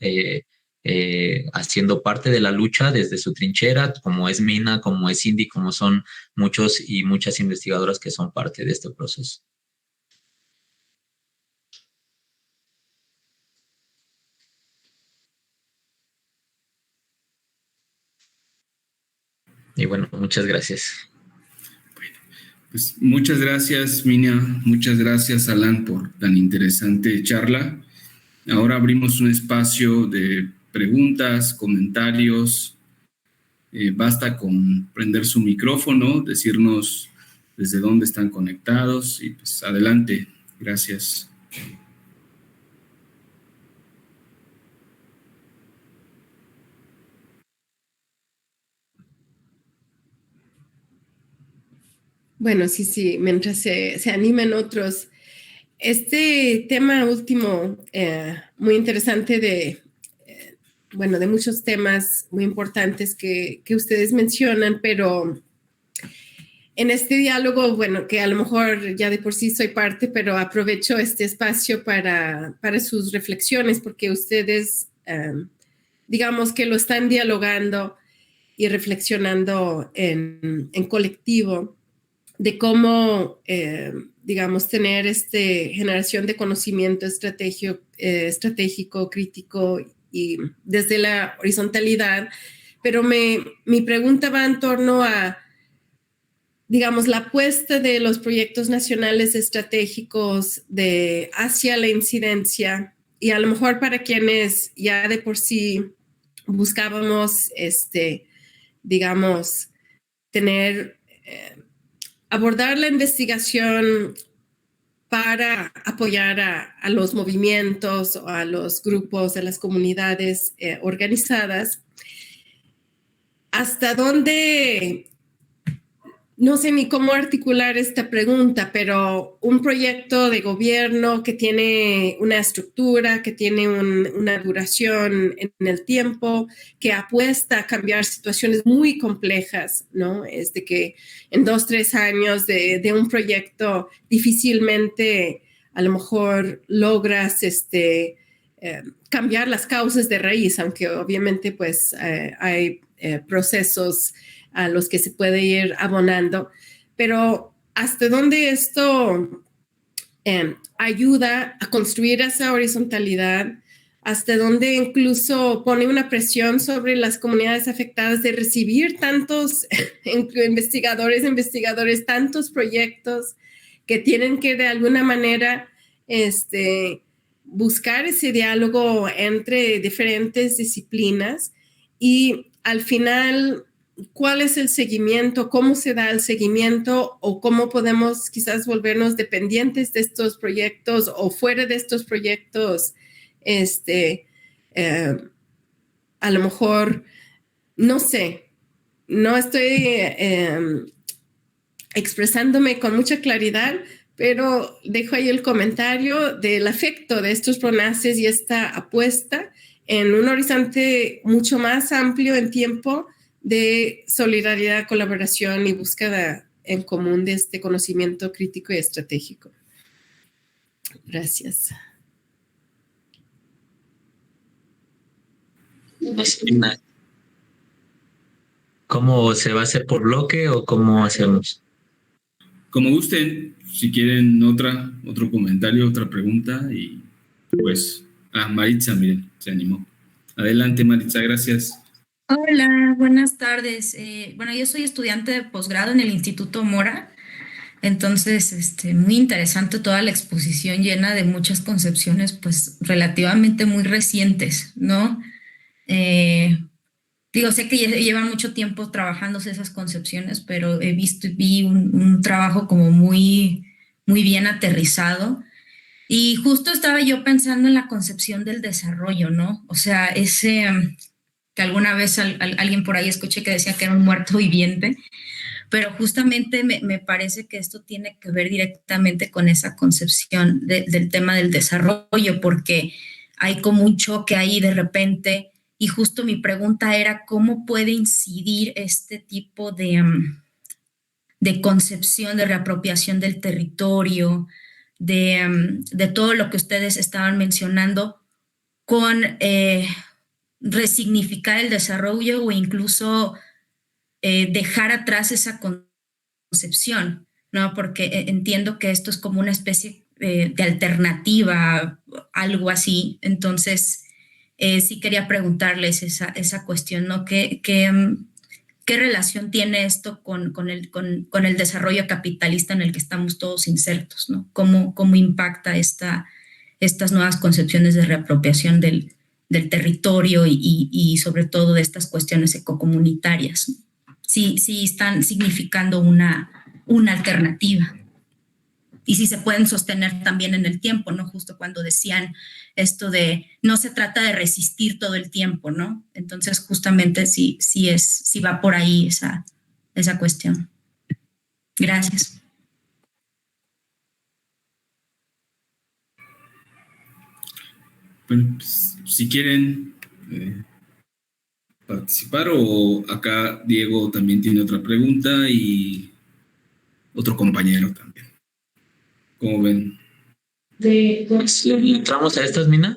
haciendo parte de la lucha desde su trinchera, como es Mina, como es Cindy, como son muchos y muchas investigadoras que son parte de este proceso. Y bueno, muchas gracias. Pues muchas gracias, Mina. Muchas gracias, Alan, por tan interesante charla. Ahora abrimos un espacio de preguntas, comentarios. Basta con prender su micrófono, decirnos desde dónde están conectados y pues adelante. Gracias. Bueno, sí, mientras se animen otros. Este tema último, muy interesante de muchos temas muy importantes que ustedes mencionan, pero en este diálogo, bueno, que a lo mejor ya de por sí soy parte, pero aprovecho este espacio para sus reflexiones, porque ustedes, digamos que lo están dialogando y reflexionando en colectivo, de cómo digamos, tener generación de conocimiento estratégico, crítico y desde la horizontalidad. Pero mi pregunta va en torno a, digamos, la apuesta de los proyectos nacionales estratégicos hacia la incidencia, y a lo mejor para quienes ya de por sí buscábamos, digamos, abordar la investigación para apoyar a los movimientos, o a los grupos, a las comunidades organizadas. ¿Hasta dónde? No sé ni cómo articular esta pregunta, pero un proyecto de gobierno que tiene una estructura, que tiene una duración en el tiempo, que apuesta a cambiar situaciones muy complejas, ¿no? Es de que en 2, 3 años de un proyecto difícilmente a lo mejor logras cambiar las causas de raíz, aunque obviamente pues hay procesos a los que se puede ir abonando, pero hasta dónde esto ayuda a construir esa horizontalidad, hasta dónde incluso pone una presión sobre las comunidades afectadas de recibir tantos investigadores, tantos proyectos que tienen que de alguna manera buscar ese diálogo entre diferentes disciplinas, y al final, ¿cuál es el seguimiento? ¿Cómo se da el seguimiento? ¿O cómo podemos quizás volvernos dependientes de estos proyectos o fuera de estos proyectos? A lo mejor, no sé, no estoy expresándome con mucha claridad, pero dejo ahí el comentario del afecto de estos PRONACES y esta apuesta en un horizonte mucho más amplio en tiempo de solidaridad, colaboración y búsqueda en común de este conocimiento crítico y estratégico. Gracias. ¿Cómo se va a hacer por bloque o cómo hacemos? Como gusten, si quieren otro comentario, otra pregunta, y pues, Maritza, miren, se animó. Adelante, Maritza, gracias. Hola, buenas tardes. Bueno, yo soy estudiante de posgrado en el Instituto Mora, entonces, muy interesante toda la exposición, llena de muchas concepciones, pues, relativamente muy recientes, ¿no? Sé que llevan mucho tiempo trabajándose esas concepciones, pero vi un trabajo como muy, muy bien aterrizado. Y justo estaba yo pensando en la concepción del desarrollo, ¿no? O sea, que alguna vez alguien por ahí escuché que decía que era un muerto viviente, pero justamente me parece que esto tiene que ver directamente con esa concepción del tema del desarrollo, porque hay como un choque ahí de repente, y justo mi pregunta era cómo puede incidir este tipo de concepción de reapropiación del territorio, de todo lo que ustedes estaban mencionando, con resignificar el desarrollo o incluso dejar atrás esa concepción, ¿no? Porque entiendo que esto es como una especie de alternativa, algo así. Entonces, sí quería preguntarles esa cuestión, ¿no? ¿Qué relación tiene esto con el desarrollo capitalista en el que estamos todos insertos, ¿no? ¿Cómo impacta estas nuevas concepciones de reapropiación del territorio y sobre todo de estas cuestiones ecocomunitarias, ¿no? Sí están significando una alternativa. Y si se pueden sostener también en el tiempo, ¿no? Justo cuando decían esto de no se trata de resistir todo el tiempo, ¿no? Entonces, justamente sí va por ahí esa cuestión. Gracias. Bueno, pues, si quieren participar, o acá Diego también tiene otra pregunta y otro compañero también. ¿Cómo ven? ¿Entramos a estas, Mina?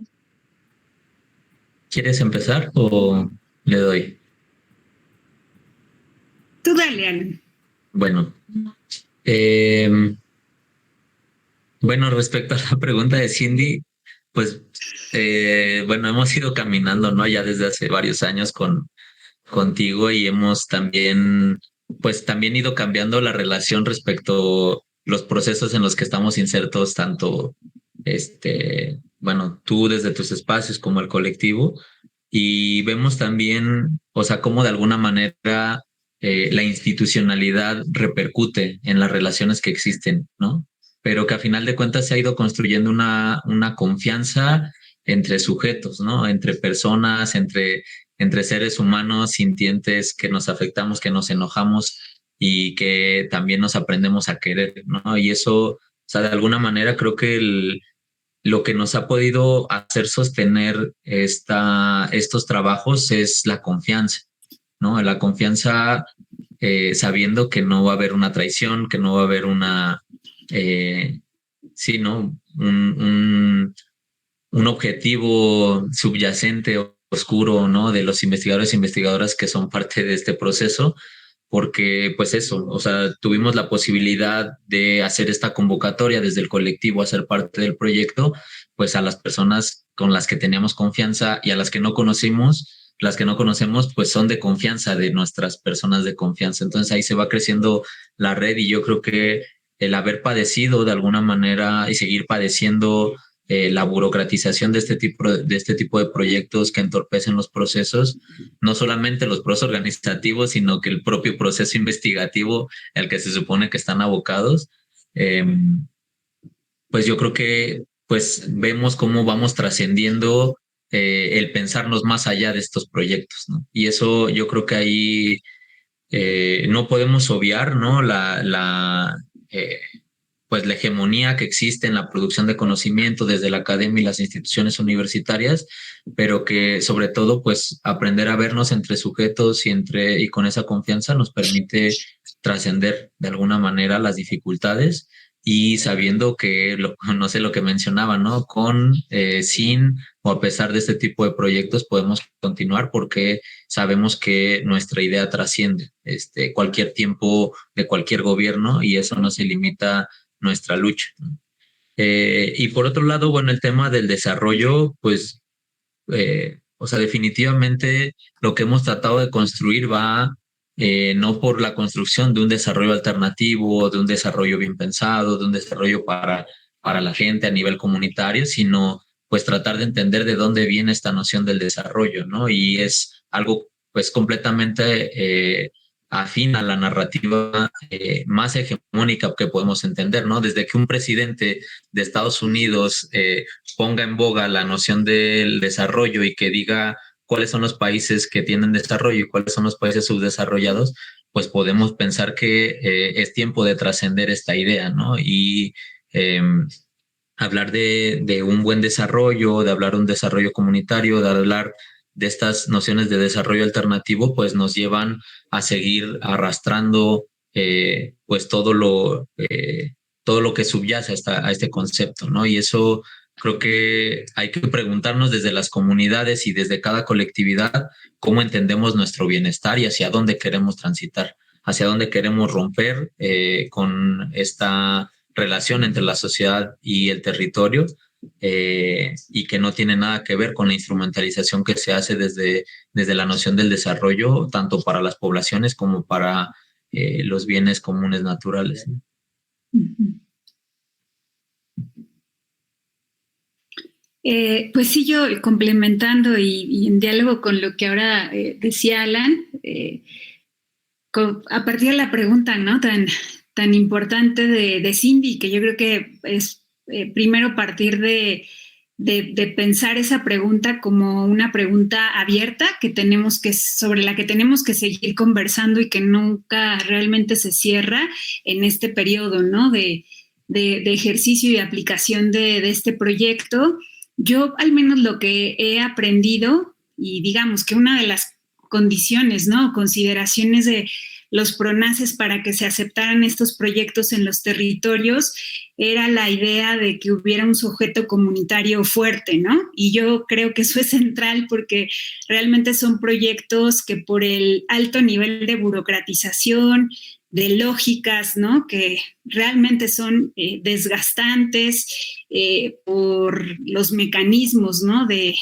¿Quieres empezar o le doy? Tú dale, Alan. Bueno, Bueno, respecto a la pregunta de Cindy, pues, bueno, hemos ido caminando, ¿no? Ya desde hace varios años contigo y hemos también, pues, también ido cambiando la relación respecto a los procesos en los que estamos insertos, tanto, bueno, tú desde tus espacios como el colectivo, y vemos también, o sea, cómo de alguna manera la institucionalidad repercute en las relaciones que existen, ¿no? Pero que a final de cuentas se ha ido construyendo una confianza entre sujetos, ¿no? Entre personas, entre seres humanos sintientes que nos afectamos, que nos enojamos y que también nos aprendemos a querer, ¿no? Y eso, o sea, de alguna manera creo que lo que nos ha podido hacer sostener estos trabajos es la confianza, ¿no? La confianza sabiendo que no va a haber una traición, que no va a haber sí, ¿no? Un objetivo subyacente, oscuro, ¿no? De los investigadores e investigadoras que son parte de este proceso, porque pues eso, o sea, tuvimos la posibilidad de hacer esta convocatoria desde el colectivo a ser parte del proyecto, pues a las personas con las que teníamos confianza y a las que no conocimos, las que no conocemos, pues son de confianza de nuestras personas de confianza. Entonces ahí se va creciendo la red y yo creo que el haber padecido de alguna manera y seguir padeciendo la burocratización de este tipo de proyectos que entorpecen los procesos, no solamente los procesos organizativos, sino que el propio proceso investigativo al que se supone que están abocados, pues yo creo que pues vemos cómo vamos trascendiendo el pensarnos más allá de estos proyectos, ¿no? Y eso yo creo que ahí no podemos obviar, ¿no? Pues la hegemonía que existe en la producción de conocimiento desde la academia y las instituciones universitarias, pero que sobre todo pues aprender a vernos entre sujetos y con esa confianza nos permite trascender de alguna manera las dificultades y sabiendo que, no sé lo que mencionaba, ¿no? Sin o a pesar de este tipo de proyectos podemos continuar porque sabemos que nuestra idea trasciende cualquier tiempo de cualquier gobierno y eso no se limita nuestra lucha. Y por otro lado, bueno, el tema del desarrollo, pues, o sea, definitivamente lo que hemos tratado de construir va no por la construcción de un desarrollo alternativo, de un desarrollo bien pensado, de un desarrollo para la gente a nivel comunitario, sino pues tratar de entender de dónde viene esta noción del desarrollo, ¿no? Y es algo pues completamente afín a la narrativa más hegemónica que podemos entender, ¿no? Desde que un presidente de Estados Unidos ponga en boga la noción del desarrollo y que diga cuáles son los países que tienen desarrollo y cuáles son los países subdesarrollados, pues podemos pensar que es tiempo de trascender esta idea, ¿no? Y hablar de un buen desarrollo, de hablar de un desarrollo comunitario, de hablar de estas nociones de desarrollo alternativo, pues nos llevan a seguir arrastrando pues todo lo que subyace a este concepto, ¿no? Y eso creo que hay que preguntarnos desde las comunidades y desde cada colectividad cómo entendemos nuestro bienestar y hacia dónde queremos transitar, hacia dónde queremos romper con esta relación entre la sociedad y el territorio, y que no tiene nada que ver con la instrumentalización que se hace desde la noción del desarrollo, tanto para las poblaciones como para los bienes comunes naturales. Pues sí, yo complementando y en diálogo con lo que ahora decía Alan, a partir de la pregunta, ¿no? tan importante de Cindy, que yo creo que es primero partir de pensar esa pregunta como una pregunta abierta sobre la que tenemos que seguir conversando y que nunca realmente se cierra en este periodo, ¿no? de ejercicio y aplicación de este proyecto. Yo al menos lo que he aprendido, y digamos que una de las condiciones, ¿no? Consideraciones de los PRONACES para que se aceptaran estos proyectos en los territorios era la idea de que hubiera un sujeto comunitario fuerte, ¿no? Y yo creo que eso es central porque realmente son proyectos que por el alto nivel de burocratización, lógicas, ¿no? Que realmente son desgastantes por los mecanismos, ¿no? de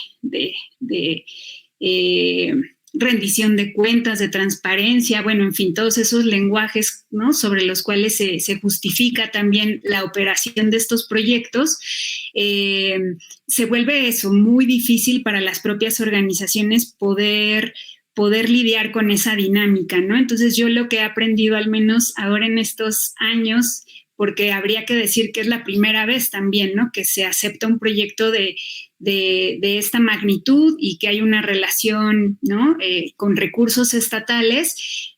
rendición de cuentas, de transparencia, bueno, en fin, todos esos lenguajes, ¿no? Sobre los cuales se justifica también la operación de estos proyectos, se vuelve eso muy difícil para las propias organizaciones poder lidiar con esa dinámica, ¿no? Entonces yo lo que he aprendido, al menos ahora en estos años, porque habría que decir que es la primera vez también, ¿no? Que se acepta un proyecto de esta magnitud y que hay una relación, ¿no? Con recursos estatales,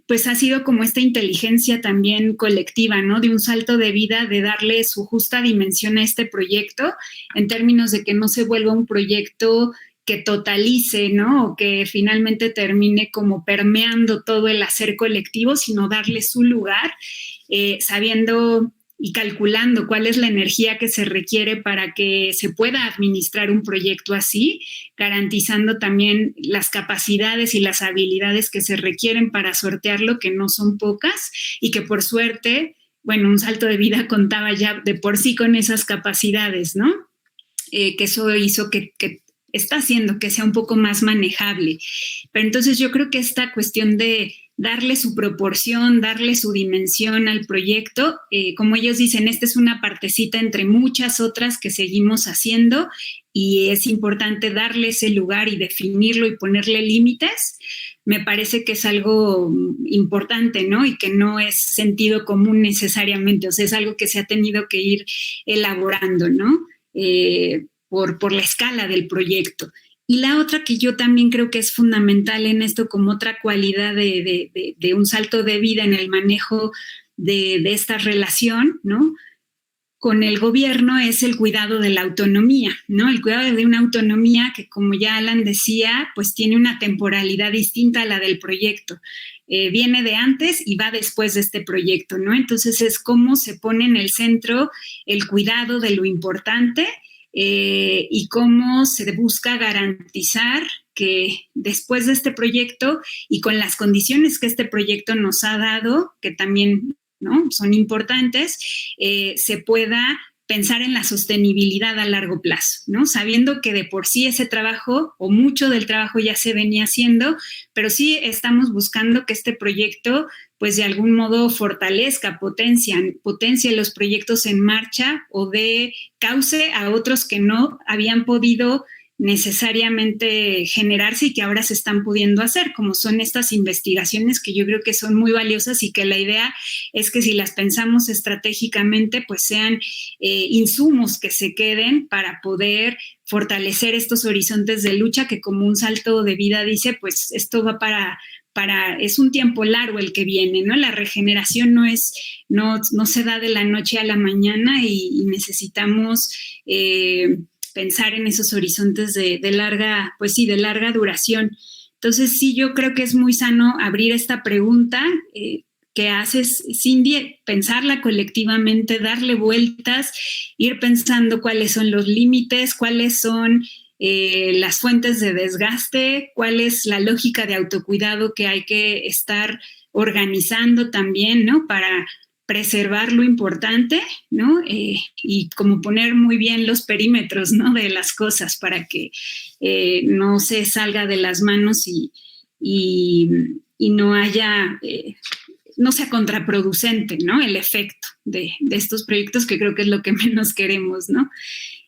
pues ha sido como esta inteligencia también colectiva, ¿no? De un salto de vida, de darle su justa dimensión a este proyecto, en términos de que no se vuelva un proyecto que totalice, ¿no? O que finalmente termine como permeando todo el hacer colectivo, sino darle su lugar, sabiendo y calculando cuál es la energía que se requiere para que se pueda administrar un proyecto así, garantizando también las capacidades y las habilidades que se requieren para sortearlo, que no son pocas, y que por suerte, bueno, un salto de vida contaba ya de por sí con esas capacidades, ¿no? Que eso hizo que está haciendo que sea un poco más manejable. Pero entonces yo creo que esta cuestión de darle su proporción, darle su dimensión al proyecto, como ellos dicen, esta es una partecita entre muchas otras que seguimos haciendo y es importante darle ese lugar y definirlo y ponerle límites. Me parece que es algo importante, ¿no? Y que no es sentido común necesariamente, o sea, es algo que se ha tenido que ir elaborando, ¿no? Por la escala del proyecto. Y la otra que yo también creo que es fundamental en esto como otra cualidad de un salto de vida en el manejo de esta relación, ¿no? Con el gobierno es el cuidado de la autonomía, ¿no? El cuidado de una autonomía que, como ya Alan decía, pues tiene una temporalidad distinta a la del proyecto. Viene de antes y va después de este proyecto, ¿no? Entonces es cómo se pone en el centro el cuidado de lo importante, y cómo se busca garantizar que después de este proyecto y con las condiciones que este proyecto nos ha dado, que también, ¿no? Son importantes, se pueda pensar en la sostenibilidad a largo plazo, ¿no? Sabiendo que de por sí ese trabajo o mucho del trabajo ya se venía haciendo, pero sí estamos buscando que este proyecto pues de algún modo fortalezca, potencie los proyectos en marcha o dé cauce a otros que no habían podido necesariamente generarse y que ahora se están pudiendo hacer, como son estas investigaciones que yo creo que son muy valiosas y que la idea es que si las pensamos estratégicamente, pues sean insumos que se queden para poder fortalecer estos horizontes de lucha que, como un salto de vida dice, pues esto va es un tiempo largo el que viene, ¿no? La regeneración no se da de la noche a la mañana y necesitamos pensar en esos horizontes de larga duración. Entonces, sí, yo creo que es muy sano abrir esta pregunta que haces, Cindy, pensarla colectivamente, darle vueltas, ir pensando cuáles son los límites, cuáles son las fuentes de desgaste, cuál es la lógica de autocuidado que hay que estar organizando también, ¿no? Para preservar lo importante, ¿no? Y como poner muy bien los perímetros, ¿no? De las cosas para que no se salga de las manos y no haya, no sea contraproducente, ¿no? El efecto de estos proyectos, que creo que es lo que menos queremos, ¿no?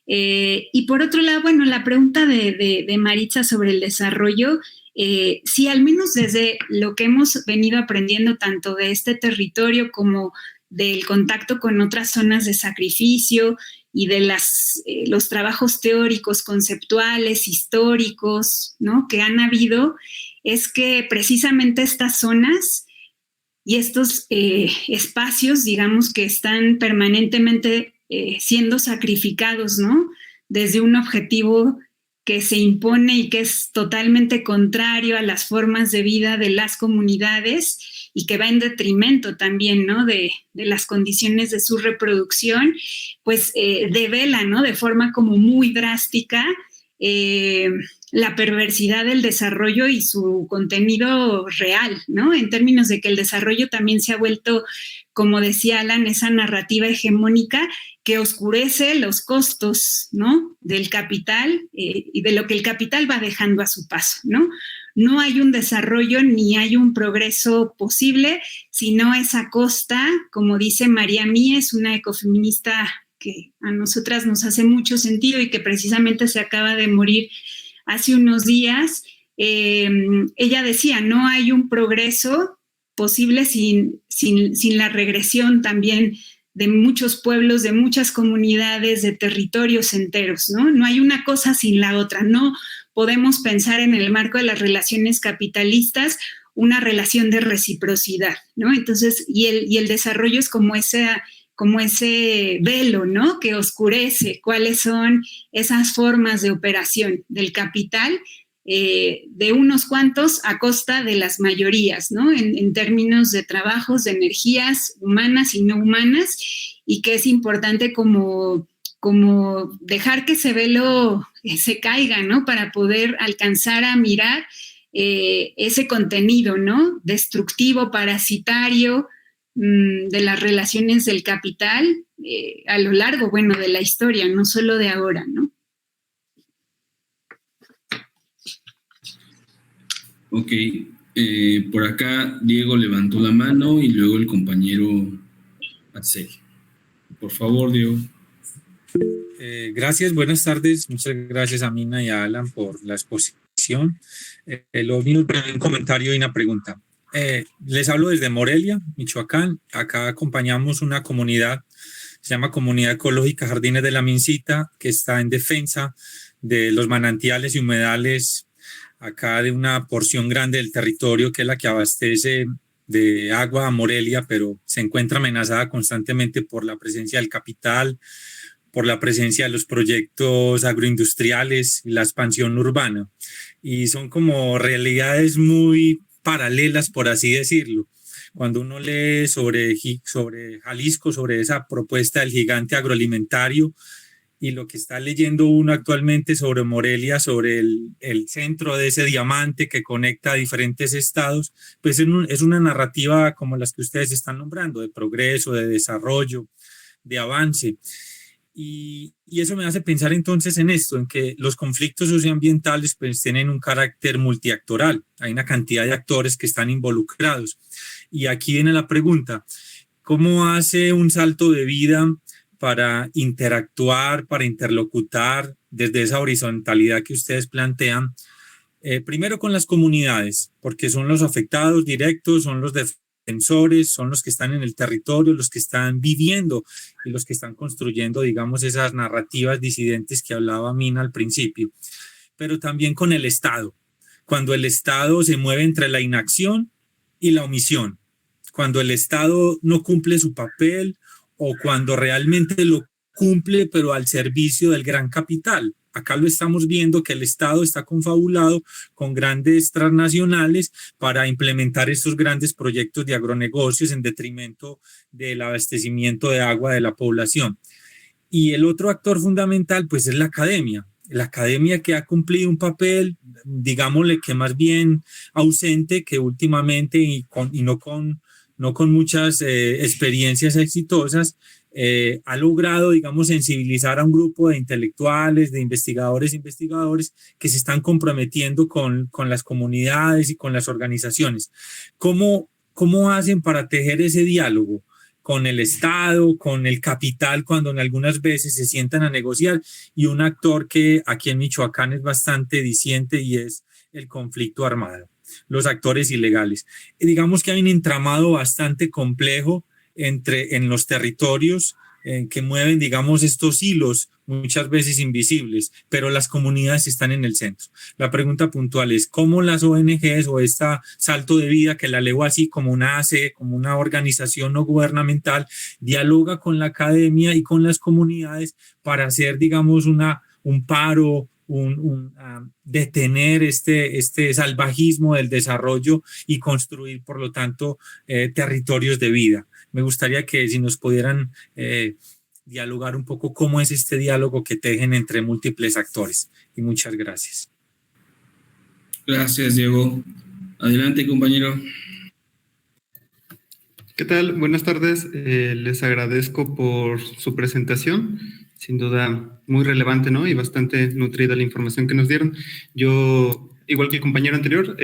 Y por otro lado, bueno, la pregunta de Maritza sobre el desarrollo, sí, al menos desde lo que hemos venido aprendiendo tanto de este territorio como del contacto con otras zonas de sacrificio y de los trabajos teóricos, conceptuales, históricos, ¿no? Que han habido, es que precisamente estas zonas y estos espacios, digamos, que están permanentemente siendo sacrificados, ¿no? Desde un objetivo que se impone y que es totalmente contrario a las formas de vida de las comunidades y que va en detrimento también, ¿no? De las condiciones de su reproducción, pues devela, ¿no? De forma como muy drástica la perversidad del desarrollo y su contenido real, ¿no? En términos de que el desarrollo también se ha vuelto, como decía Alan, esa narrativa hegemónica que oscurece los costos, ¿no? Del capital y de lo que el capital va dejando a su paso, ¿no? No hay un desarrollo ni hay un progreso posible, sino es a costa, como dice María Mies, una ecofeminista que a nosotras nos hace mucho sentido y que precisamente se acaba de morir hace unos días. Ella decía, no hay un progreso posible sin la regresión también de muchos pueblos, de muchas comunidades, de territorios enteros, ¿no? No hay una cosa sin la otra. No podemos pensar en el marco de las relaciones capitalistas una relación de reciprocidad, ¿no? Entonces, y el desarrollo es como ese velo, ¿no? Que oscurece cuáles son esas formas de operación del capital de unos cuantos a costa de las mayorías, ¿no? En términos de trabajos, de energías humanas y no humanas, y que es importante como dejar que ese velo se caiga, ¿no? Para poder alcanzar a mirar ese contenido, ¿no? Destructivo, parasitario, de las relaciones del capital a lo largo, bueno, de la historia, no solo de ahora, ¿no? Ok, por acá Diego levantó la mano y luego el compañero Axel. Por favor, Diego. Gracias, buenas tardes. Muchas gracias a Mina y a Alan por la exposición. Lo mío es un comentario y una pregunta. Les hablo desde Morelia, Michoacán. Acá acompañamos una comunidad, se llama Comunidad Ecológica Jardines de la Mincita, que está en defensa de los manantiales y humedales acá de una porción grande del territorio que es la que abastece de agua a Morelia, pero se encuentra amenazada constantemente por la presencia del capital, por la presencia de los proyectos agroindustriales y la expansión urbana. Y son como realidades muy paralelas, por así decirlo. Cuando uno lee sobre Jalisco, sobre esa propuesta del gigante agroalimentario, y lo que está leyendo uno actualmente sobre Morelia, sobre el centro de ese diamante que conecta a diferentes estados, pues es una narrativa como las que ustedes están nombrando, de progreso, de desarrollo, de avance. Y eso me hace pensar entonces en esto, en que los conflictos socioambientales pues tienen un carácter multiactoral. Hay una cantidad de actores que están involucrados. Y aquí viene la pregunta, ¿cómo hace un salto de vida para interactuar, para interlocutar desde esa horizontalidad que ustedes plantean? Primero con las comunidades, porque son los afectados directos, son los defensores, son los que están en el territorio, los que están viviendo y los que están construyendo, digamos, esas narrativas disidentes que hablaba Mina al principio. Pero también con el Estado, cuando el Estado se mueve entre la inacción y la omisión, cuando el Estado no cumple su papel o cuando realmente lo cumple, pero al servicio del gran capital. Acá lo estamos viendo que el Estado está confabulado con grandes transnacionales para implementar estos grandes proyectos de agronegocios en detrimento del abastecimiento de agua de la población. Y el otro actor fundamental, pues, es la academia que ha cumplido un papel, digámosle que más bien ausente, que últimamente y no con muchas experiencias exitosas, ha logrado, digamos, sensibilizar a un grupo de intelectuales, de investigadores que se están comprometiendo con las comunidades y con las organizaciones. ¿Cómo hacen para tejer ese diálogo con el Estado, con el capital, cuando en algunas veces se sientan a negociar? Y un actor que aquí en Michoacán es bastante diciente y es el conflicto armado, los actores ilegales. Digamos que hay un entramado bastante complejo en los territorios que mueven, digamos, estos hilos muchas veces invisibles, pero las comunidades están en el centro. La pregunta puntual es cómo las ONGs o esta Salto de Vida, que la leo así como una AC, como una organización no gubernamental, dialoga con la academia y con las comunidades para hacer, digamos, un paro, detener este salvajismo del desarrollo y construir, por lo tanto, territorios de vida. Me gustaría que si nos pudieran dialogar un poco cómo es este diálogo que tejen entre múltiples actores. Y muchas gracias. Gracias, Diego. Adelante, compañero. ¿Qué tal? Buenas tardes. Les agradezco por su presentación. Sin duda muy relevante, ¿no? Y bastante nutrida la información que nos dieron. Yo, igual que el compañero anterior,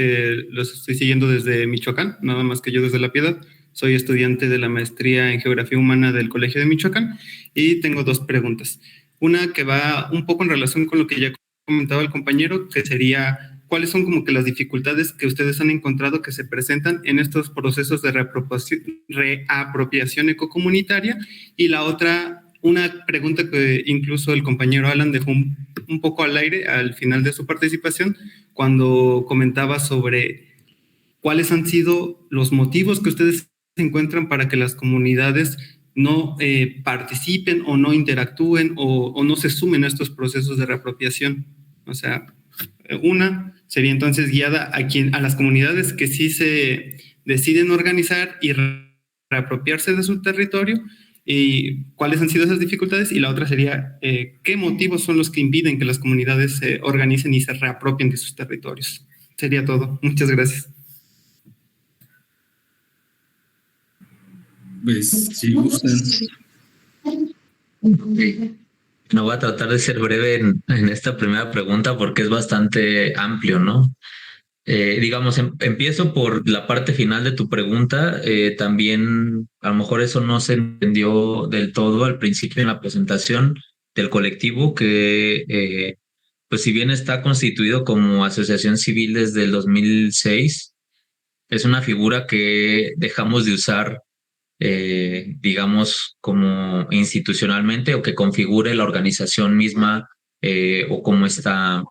los estoy siguiendo desde Michoacán, nada más que yo desde La Piedad. Soy estudiante de la maestría en Geografía Humana del Colegio de Michoacán y tengo dos preguntas. Una que va un poco en relación con lo que ya comentaba el compañero, que sería... ¿Cuáles son como que las dificultades que ustedes han encontrado que se presentan en estos procesos de reapropiación ecocomunitaria? Y la otra, una pregunta que incluso el compañero Alan dejó un poco al aire al final de su participación, cuando comentaba sobre cuáles han sido los motivos que ustedes encuentran para que las comunidades no participen o no interactúen o no se sumen a estos procesos de reapropiación. O sea, una sería entonces guiada a las comunidades que sí se deciden organizar y reapropiarse de su territorio, y cuáles han sido esas dificultades, y la otra sería qué motivos son los que impiden que las comunidades se organicen y se reapropien de sus territorios. Sería todo. Muchas gracias. Pues, si gustan. No voy a tratar de ser breve en esta primera pregunta porque es bastante amplio, ¿no? Digamos, empiezo por la parte final de tu pregunta. También, a lo mejor eso no se entendió del todo al principio en la presentación del colectivo, que pues si bien está constituido como asociación civil desde el 2006, es una figura que dejamos de usar digamos, como institucionalmente, o que configure la organización misma, o cómo está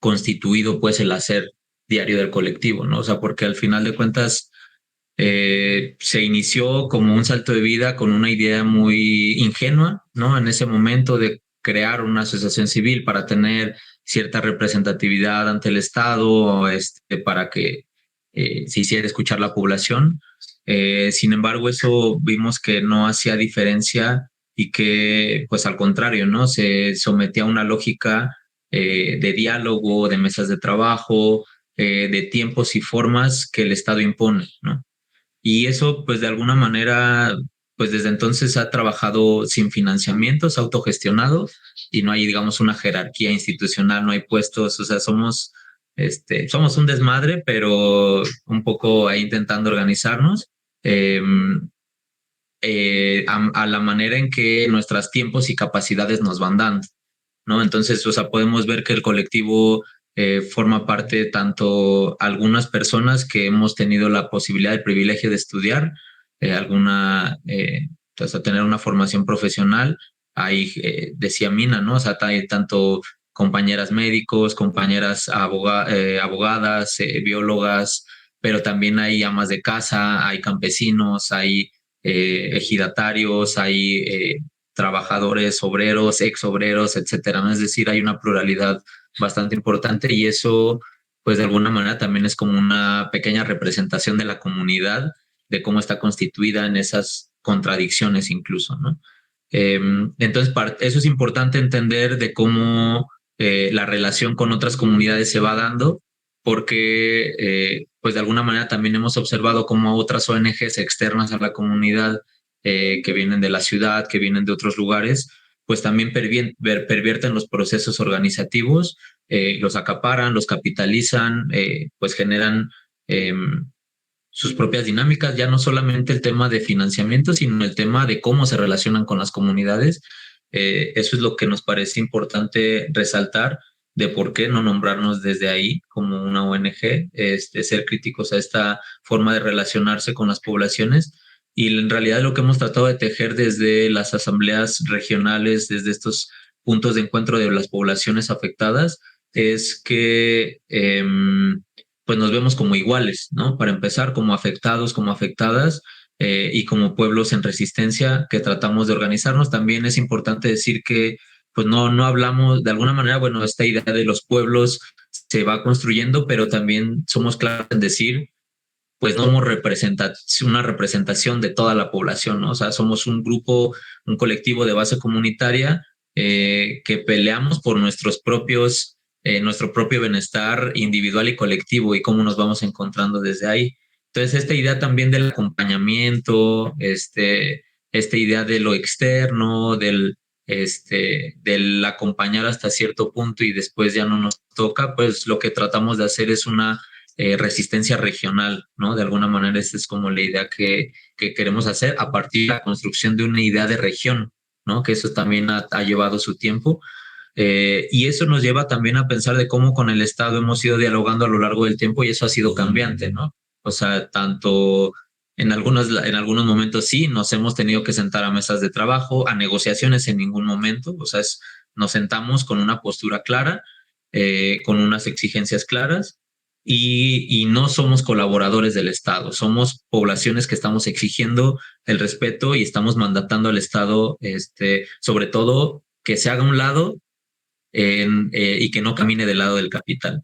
constituido pues el hacer diario del colectivo, ¿no? O sea, porque al final de cuentas se inició como un salto de vida con una idea muy ingenua, ¿no? En ese momento de crear una asociación civil para tener cierta representatividad ante el Estado, para que se hiciera escuchar la población. Sin embargo, eso vimos que no hacía diferencia y que, pues al contrario, ¿no? Se sometía a una lógica de diálogo, de mesas de trabajo, de tiempos y formas que el Estado impone, ¿no? Y eso, pues de alguna manera, pues desde entonces ha trabajado sin financiamientos, autogestionado, y no hay, digamos, una jerarquía institucional, no hay puestos, o sea, somos un desmadre, pero un poco ahí intentando organizarnos a la manera en que nuestros tiempos y capacidades nos van dando, ¿no? Entonces, o sea, podemos ver que el colectivo forma parte tanto algunas personas que hemos tenido la posibilidad, el privilegio de estudiar, hasta tener una formación profesional. Ahí decía Mina, ¿no? O sea, hay tanto compañeras médicos, compañeras abogadas, biólogas, pero también hay amas de casa, hay campesinos, hay ejidatarios, hay trabajadores, obreros, exobreros, etcétera, ¿no? Es decir, hay una pluralidad bastante importante, y eso, pues de alguna manera también es como una pequeña representación de la comunidad, de cómo está constituida en esas contradicciones incluso, ¿no? Entonces, eso es importante entender de cómo la relación con otras comunidades se va dando, porque pues de alguna manera también hemos observado cómo otras ONGs externas a la comunidad, que vienen de la ciudad, que vienen de otros lugares, pues también pervierten los procesos organizativos, los acaparan, los capitalizan, pues generan sus propias dinámicas, ya no solamente el tema de financiamiento, sino el tema de cómo se relacionan con las comunidades. Eso es lo que nos parece importante resaltar, de por qué no nombrarnos desde ahí como una ONG, ser críticos a esta forma de relacionarse con las poblaciones. Y en realidad lo que hemos tratado de tejer desde las asambleas regionales, desde estos puntos de encuentro de las poblaciones afectadas, es que pues nos vemos como iguales, ¿no? Para empezar, como afectados, como afectadas, y como pueblos en resistencia que tratamos de organizarnos. También es importante decir que pues no hablamos, de alguna manera, bueno, esta idea de los pueblos se va construyendo, pero también somos claros en decir, pues no somos una representación de toda la población, ¿no? O sea, somos un grupo, un colectivo de base comunitaria, que peleamos por nuestros propios nuestro propio bienestar individual y colectivo y cómo nos vamos encontrando desde ahí. Entonces, esta idea también del acompañamiento, esta idea de lo externo, del acompañar hasta cierto punto y después ya no nos toca, pues lo que tratamos de hacer es una resistencia regional, ¿no? De alguna manera esta es como la idea que queremos hacer a partir de la construcción de una idea de región, ¿no? Que eso también ha llevado su tiempo. Y eso nos lleva también a pensar de cómo con el Estado hemos ido dialogando a lo largo del tiempo y eso ha sido cambiante, ¿no? O sea, tanto en algunos momentos sí, nos hemos tenido que sentar a mesas de trabajo, a negociaciones en ningún momento, o sea, nos sentamos con una postura clara, con unas exigencias claras y no somos colaboradores del Estado, somos poblaciones que estamos exigiendo el respeto y estamos mandatando al Estado, sobre todo, que se haga a un lado y que no camine del lado del capital.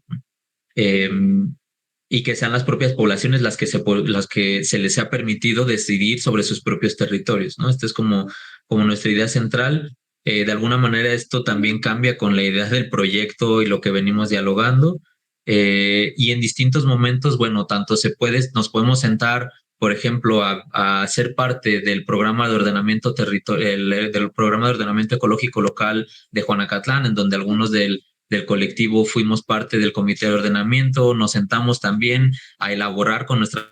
Y que sean las propias poblaciones las que se les ha permitido decidir sobre sus propios territorios, ¿no? Esta es como nuestra idea central. De alguna manera esto también cambia con la idea del proyecto y lo que venimos dialogando. Y en distintos momentos, bueno, nos podemos sentar, por ejemplo, a ser parte del programa de ordenamiento del programa de ordenamiento ecológico local de Juanacatlán, en donde algunos del colectivo fuimos parte del comité de ordenamiento, nos sentamos también a elaborar con nuestras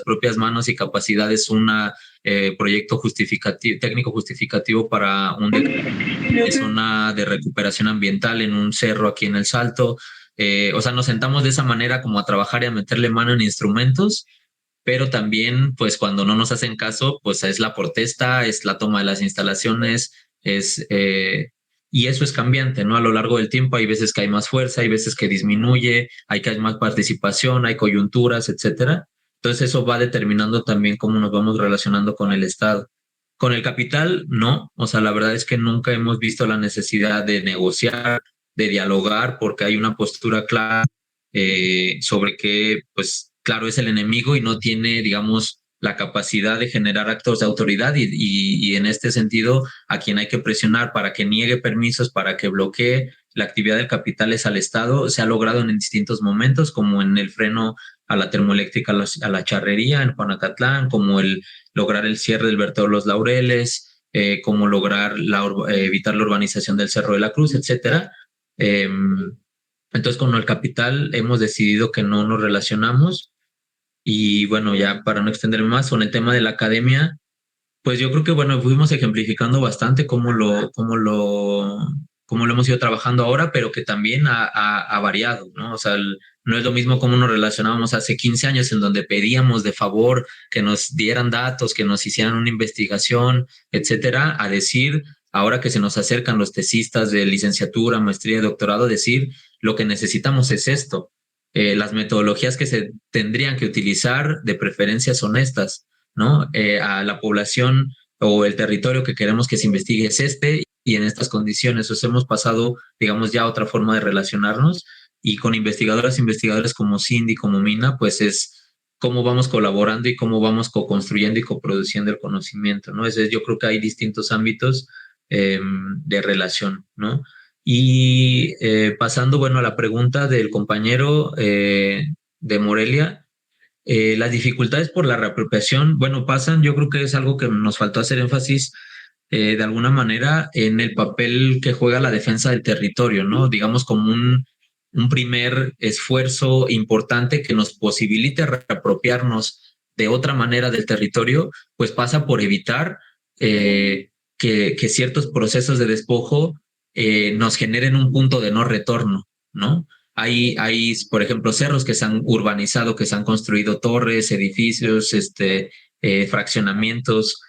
propias manos y capacidades un proyecto técnico justificativo para una zona de recuperación ambiental en un cerro aquí en El Salto. O sea, nos sentamos de esa manera como a trabajar y a meterle mano en instrumentos, pero también, pues cuando no nos hacen caso, pues es la protesta, es la toma de las instalaciones, y eso es cambiante, ¿no? A lo largo del tiempo hay veces que hay más fuerza, hay veces que disminuye, hay que hay más participación, hay coyunturas, etcétera. Entonces eso va determinando también cómo nos vamos relacionando con el Estado. Con el capital, no. O sea, la verdad es que nunca hemos visto la necesidad de negociar, de dialogar, porque hay una postura clara sobre que, pues, claro, es el enemigo y no tiene, digamos, la capacidad de generar actos de autoridad y en este sentido a quien hay que presionar para que niegue permisos, para que bloquee la actividad del capital es al Estado. Se ha logrado en distintos momentos, como en el freno a la termoeléctrica, a la charrería en Juanacatlán, como el lograr el cierre del vertedero Los Laureles, como lograr evitar la urbanización del Cerro de la Cruz, etcétera. Entonces, con el capital hemos decidido que no nos relacionamos. Y bueno, ya para no extenderme más, con el tema de la academia, pues yo creo que, bueno, fuimos ejemplificando bastante cómo lo hemos ido trabajando ahora, pero que también ha variado, ¿no? O sea, no es lo mismo cómo nos relacionábamos hace 15 años en donde pedíamos de favor que nos dieran datos, que nos hicieran una investigación, etcétera, a decir, ahora que se nos acercan los tesistas de licenciatura, maestría y doctorado, decir, lo que necesitamos es esto. Las metodologías que se tendrían que utilizar de preferencia son estas, ¿no? A la población o el territorio que queremos que se investigue es y en estas condiciones. O sea, hemos pasado, digamos, ya a otra forma de relacionarnos y con investigadoras e investigadores como Cindy, como Mina, pues es cómo vamos colaborando y cómo vamos co-construyendo y coproduciendo el conocimiento, ¿no? Yo creo que hay distintos ámbitos de relación, ¿no? Y pasando, bueno, a la pregunta del compañero de Morelia, las dificultades por la reapropiación, bueno, pasan, yo creo que es algo que nos faltó hacer énfasis de alguna manera en el papel que juega la defensa del territorio, ¿no? Digamos como un primer esfuerzo importante que nos posibilite reapropiarnos de otra manera del territorio, pues pasa por evitar que ciertos procesos de despojo nos generen un punto de no retorno, ¿no? Hay, por ejemplo, cerros que se han urbanizado, que se han construido torres, edificios, fraccionamientos.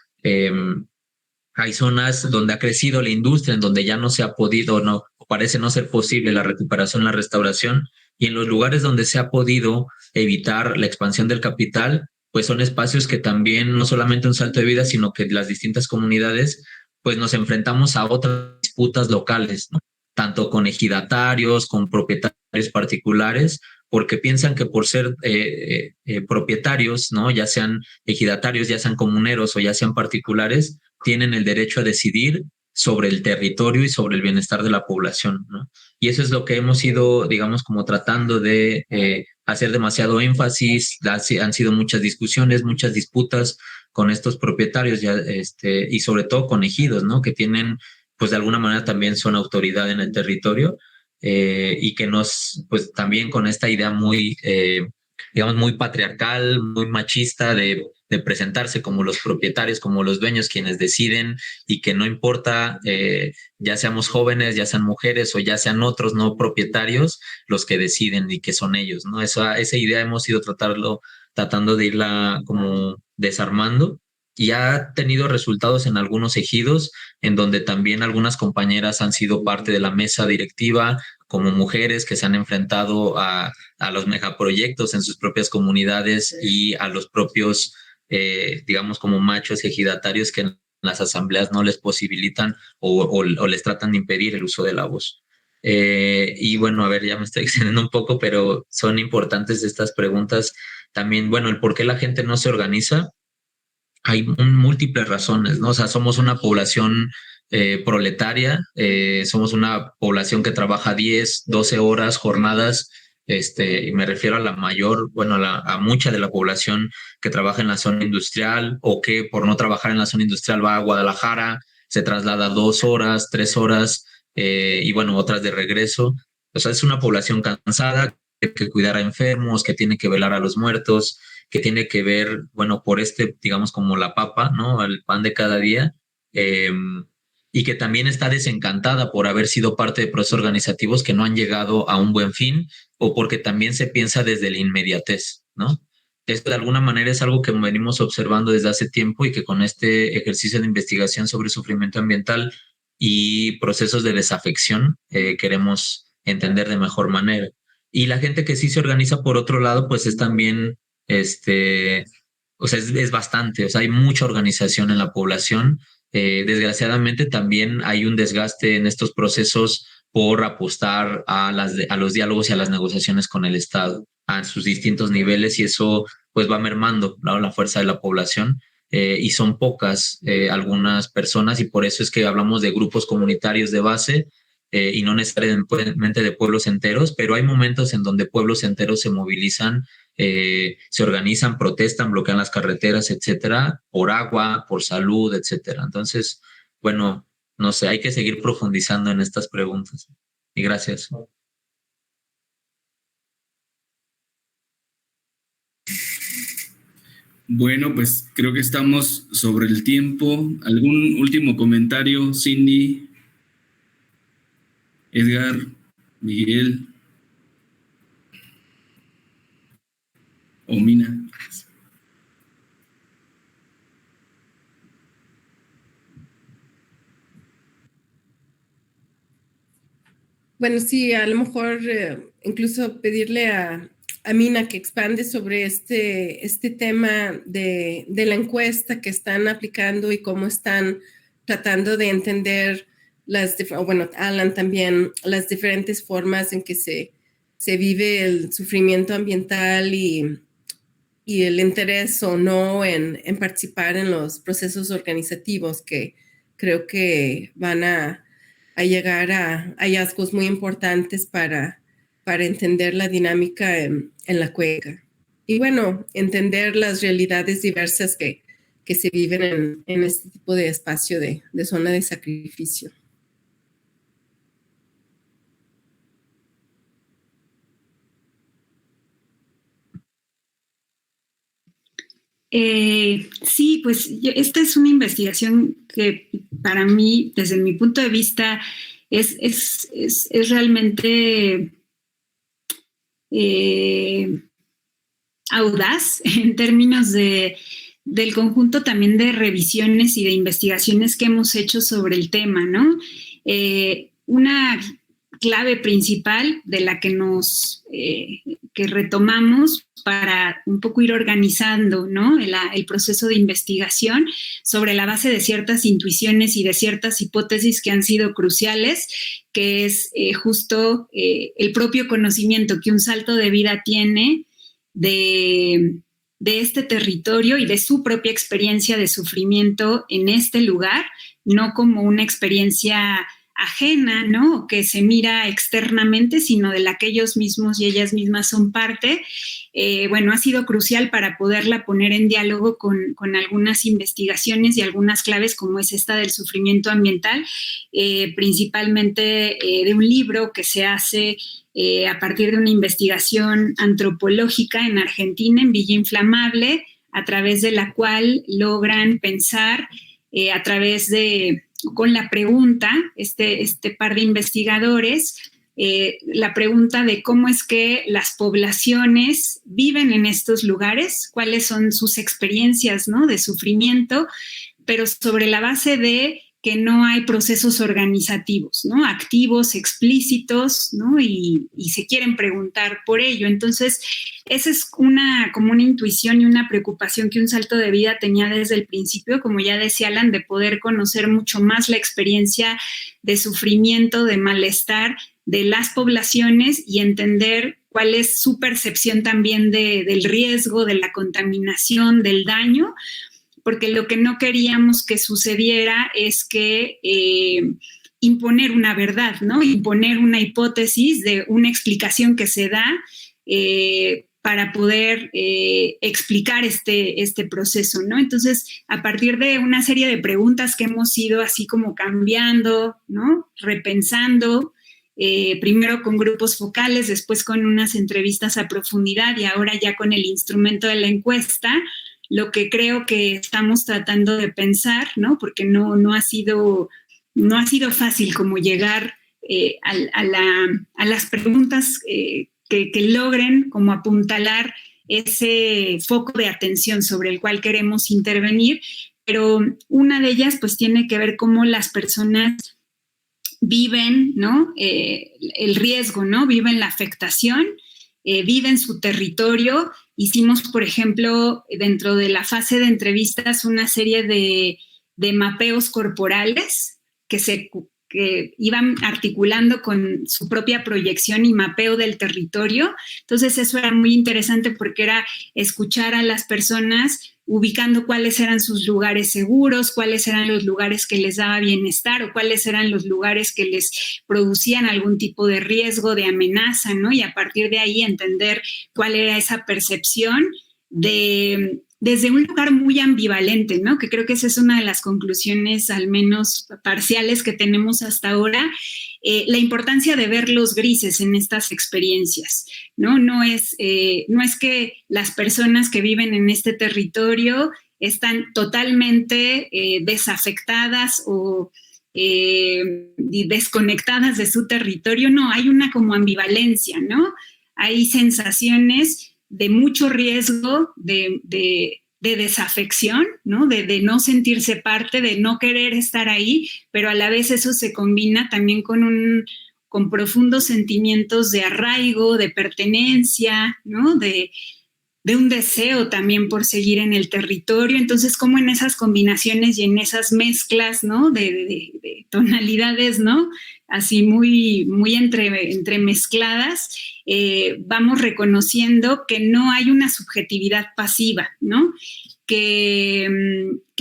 Hay zonas donde ha crecido la industria, en donde ya no se ha podido, no parece no ser posible la recuperación, la restauración. Y en los lugares donde se ha podido evitar la expansión del capital, pues son espacios que también, no solamente un salto de vida, sino que las distintas comunidades, pues nos enfrentamos a otras disputas locales, ¿no? Tanto con ejidatarios, con propietarios particulares, porque piensan que por ser propietarios, ¿no? Ya sean ejidatarios, ya sean comuneros o ya sean particulares, tienen el derecho a decidir sobre el territorio y sobre el bienestar de la población, ¿no? Y eso es lo que hemos ido, digamos, como tratando de hacer demasiado énfasis. Han sido muchas discusiones, muchas disputas con estos propietarios y sobre todo con ejidos, ¿no? Que tienen, pues de alguna manera también son autoridad en el territorio y que pues también con esta idea muy, digamos, muy patriarcal, muy machista de presentarse como los propietarios, como los dueños quienes deciden y que no importa, ya seamos jóvenes, ya sean mujeres o ya sean otros no propietarios, los que deciden y que son ellos, ¿no? Esa idea hemos ido tratando de irla como desarmando y ha tenido resultados en algunos ejidos en donde también algunas compañeras han sido parte de la mesa directiva como mujeres que se han enfrentado a los megaproyectos en sus propias comunidades y a los propios digamos, como machos ejidatarios que en las asambleas no les posibilitan o les tratan de impedir el uso de la voz. Y bueno, a ver, ya me estoy extendiendo un poco, pero son importantes estas preguntas. También, bueno, el por qué la gente no se organiza. Hay múltiples razones, ¿no? O sea, somos una población proletaria, somos una población que trabaja 10, 12 horas, jornadas, y me refiero a la mayor, bueno, a mucha de la población que trabaja en la zona industrial o que por no trabajar en la zona industrial va a Guadalajara, se traslada 2 horas, 3 horas y bueno, otras de regreso. O sea, es una población cansada, que hay que cuidar a enfermos, que tiene que velar a los muertos, que tiene que ver, bueno, por digamos, como la papa, ¿no? El pan de cada día. Y que también está desencantada por haber sido parte de procesos organizativos que no han llegado a un buen fin o porque también se piensa desde la inmediatez, ¿no? Esto de alguna manera es algo que venimos observando desde hace tiempo y que con este ejercicio de investigación sobre sufrimiento ambiental y procesos de desafección queremos entender de mejor manera. Y la gente que sí se organiza por otro lado, pues es también, o sea, es bastante, o sea, hay mucha organización en la población. Desgraciadamente también hay un desgaste en estos procesos por apostar a los diálogos y a las negociaciones con el Estado a sus distintos niveles y eso pues va mermando, ¿no? La fuerza de la población y son pocas algunas personas y por eso es que hablamos de grupos comunitarios de base y no necesariamente de pueblos enteros, pero hay momentos en donde pueblos enteros se movilizan, se organizan, protestan, bloquean las carreteras, etcétera, por agua, por salud, etcétera. Entonces, bueno, no sé, hay que seguir profundizando en estas preguntas. Y gracias. Bueno, pues creo que estamos sobre el tiempo. ¿Algún último comentario, Cindy? Edgar, Miguel o Mina. Bueno, sí, a lo mejor incluso pedirle a Mina que expande sobre este tema de la encuesta que están aplicando y cómo están tratando de entender bueno, Alan también, las diferentes formas en que se vive el sufrimiento ambiental y el interés o no en participar en los procesos organizativos que creo que van a llegar a hallazgos muy importantes para entender la dinámica en la cuenca. Y bueno, entender las realidades diversas que se viven en este tipo de espacio de zona de sacrificio. Sí, pues esta es una investigación que para mí, desde mi punto de vista, es realmente audaz en términos del conjunto también de revisiones y de investigaciones que hemos hecho sobre el tema, ¿no? Una clave principal de la que que retomamos para un poco ir organizando, ¿no? el proceso de investigación sobre la base de ciertas intuiciones y de ciertas hipótesis que han sido cruciales, que es justo el propio conocimiento que un salto de vida tiene de este territorio y de su propia experiencia de sufrimiento en este lugar, no como una experiencia ajena, ¿no? Que se mira externamente, sino de la que ellos mismos y ellas mismas son parte, bueno, ha sido crucial para poderla poner en diálogo con algunas investigaciones y algunas claves, como es esta del sufrimiento ambiental, principalmente de un libro que se hace a partir de una investigación antropológica en Argentina, en Villa Inflamable, a través de la cual logran pensar a través de, con la pregunta, este par de investigadores, la pregunta de cómo es que las poblaciones viven en estos lugares, cuáles son sus experiencias, ¿no?, de sufrimiento, pero sobre la base de que no hay procesos organizativos, ¿no?, activos, explícitos, ¿no?, y se quieren preguntar por ello. Entonces, esa es como una intuición y una preocupación que Un Salto de Vida tenía desde el principio, como ya decía Alan, de poder conocer mucho más la experiencia de sufrimiento, de malestar de las poblaciones y entender cuál es su percepción también del riesgo, de la contaminación, del daño, porque lo que no queríamos que sucediera es que imponer una verdad, ¿no? Imponer una hipótesis de una explicación que se da para poder explicar este proceso, ¿no? Entonces, a partir de una serie de preguntas que hemos ido así como cambiando, ¿no?, repensando, primero con grupos focales, después con unas entrevistas a profundidad y ahora ya con el instrumento de la encuesta, lo que creo que estamos tratando de pensar, ¿no?, porque no ha sido fácil como llegar a las preguntas que logren como apuntalar ese foco de atención sobre el cual queremos intervenir, pero una de ellas pues tiene que ver cómo las personas viven, ¿no?, el riesgo, ¿no?, viven la afectación, viven su territorio. Hicimos, por ejemplo, dentro de la fase de entrevistas una serie de mapeos corporales que iban articulando con su propia proyección y mapeo del territorio. Entonces eso era muy interesante porque era escuchar a las personas ubicando cuáles eran sus lugares seguros, cuáles eran los lugares que les daba bienestar o cuáles eran los lugares que les producían algún tipo de riesgo, de amenaza, ¿no? Y a partir de ahí entender cuál era esa percepción desde un lugar muy ambivalente, ¿no? Que creo que esa es una de las conclusiones, al menos parciales, que tenemos hasta ahora, la importancia de ver los grises en estas experiencias, ¿no? No es que las personas que viven en este territorio están totalmente desafectadas o desconectadas de su territorio, no, hay una como ambivalencia, ¿no? Hay sensaciones de mucho riesgo, de desafección, ¿no? De no sentirse parte, de no querer estar ahí, pero a la vez eso se combina también con profundos sentimientos de arraigo, de pertenencia, ¿no? De un deseo también por seguir en el territorio. Entonces, como en esas combinaciones y en esas mezclas, ¿no?, de tonalidades, ¿no?, así muy, muy entremezcladas, vamos reconociendo que no hay una subjetividad pasiva, ¿no? Que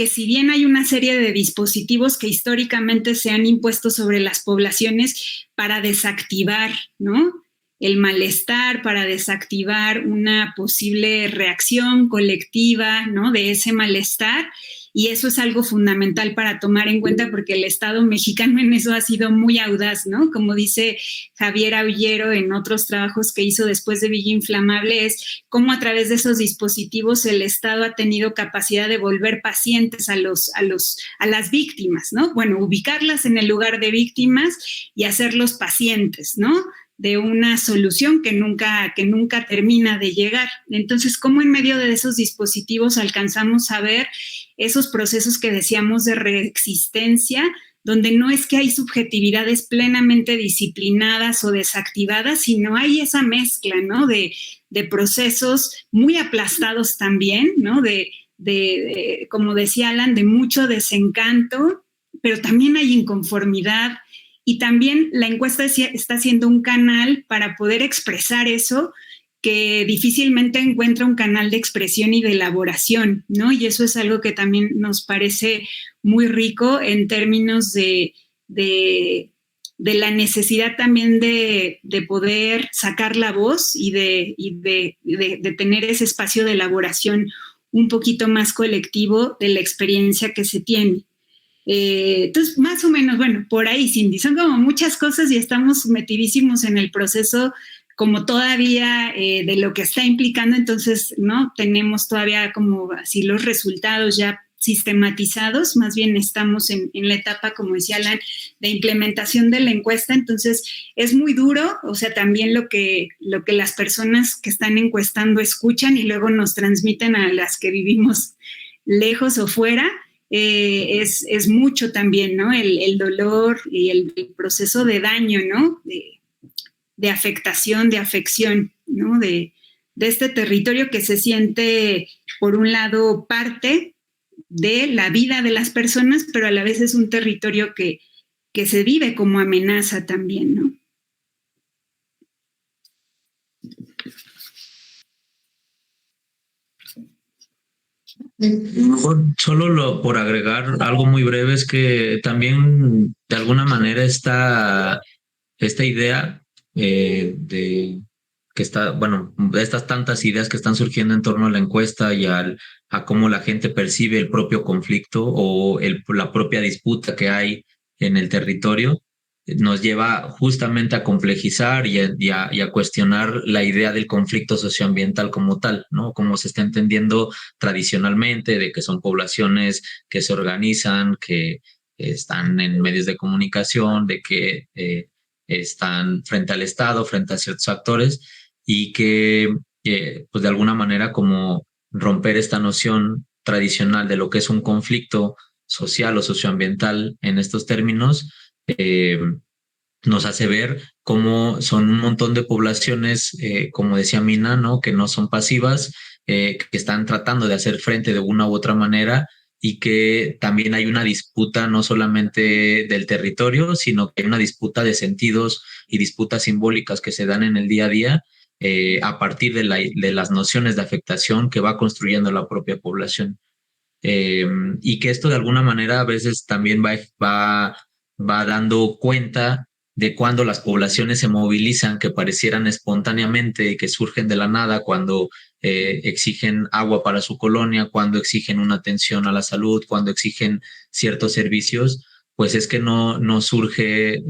si bien hay una serie de dispositivos que históricamente se han impuesto sobre las poblaciones para desactivar, ¿no?, el malestar, para desactivar una posible reacción colectiva, ¿no?, de ese malestar, y eso es algo fundamental para tomar en cuenta porque el Estado mexicano en eso ha sido muy audaz, ¿no? Como dice Javier Aullero en otros trabajos que hizo después de Villa Inflamable, es cómo a través de esos dispositivos el Estado ha tenido capacidad de volver pacientes a las víctimas, ¿no? Bueno, ubicarlas en el lugar de víctimas y hacerlos pacientes, ¿no?, de una solución que nunca termina de llegar. Entonces, ¿cómo en medio de esos dispositivos alcanzamos a ver esos procesos que decíamos de reexistencia, donde no es que hay subjetividades plenamente disciplinadas o desactivadas, sino hay esa mezcla, ¿no?, de procesos muy aplastados también, ¿no?, de como decía Alan, de mucho desencanto, pero también hay inconformidad. Y también la encuesta está siendo un canal para poder expresar eso que difícilmente encuentra un canal de expresión y de elaboración, ¿no? Y eso es algo que también nos parece muy rico en términos de la necesidad también de poder sacar la voz y de tener ese espacio de elaboración un poquito más colectivo de la experiencia que se tiene. Entonces, más o menos, bueno, por ahí, Cindy, son como muchas cosas y estamos metidísimos en el proceso como todavía de lo que está implicando, entonces, ¿no? Tenemos todavía como así los resultados ya sistematizados, más bien estamos en la etapa, como decía Alan, de implementación de la encuesta, entonces es muy duro, o sea, también lo que las personas que están encuestando escuchan y luego nos transmiten a las que vivimos lejos o fuera, es mucho también, ¿no? El dolor y el proceso de daño, ¿no? De afectación, de afección, ¿no? De este territorio que se siente, por un lado, parte de la vida de las personas, pero a la vez es un territorio que se vive como amenaza también, ¿no? Solo por agregar algo muy breve es que también de alguna manera esta idea de que está, bueno, de estas tantas ideas que están surgiendo en torno a la encuesta y a cómo la gente percibe el propio conflicto o la propia disputa que hay en el territorio, nos lleva justamente a complejizar y a cuestionar la idea del conflicto socioambiental como tal, ¿no? Como se está entendiendo tradicionalmente, de que son poblaciones que se organizan, que están en medios de comunicación, de que están frente al Estado, frente a ciertos actores, y que, pues de alguna manera, como romper esta noción tradicional de lo que es un conflicto social o socioambiental en estos términos, nos hace ver cómo son un montón de poblaciones, como decía Mina, ¿no? Que no son pasivas, que están tratando de hacer frente de una u otra manera, y que también hay una disputa no solamente del territorio, sino que hay una disputa de sentidos y disputas simbólicas que se dan en el día a día, a partir de las nociones de afectación que va construyendo la propia población. Y que esto de alguna manera a veces también va dando cuenta de cuando las poblaciones se movilizan, que parecieran espontáneamente, que surgen de la nada, cuando exigen agua para su colonia, cuando exigen una atención a la salud, cuando exigen ciertos servicios, pues es que no surge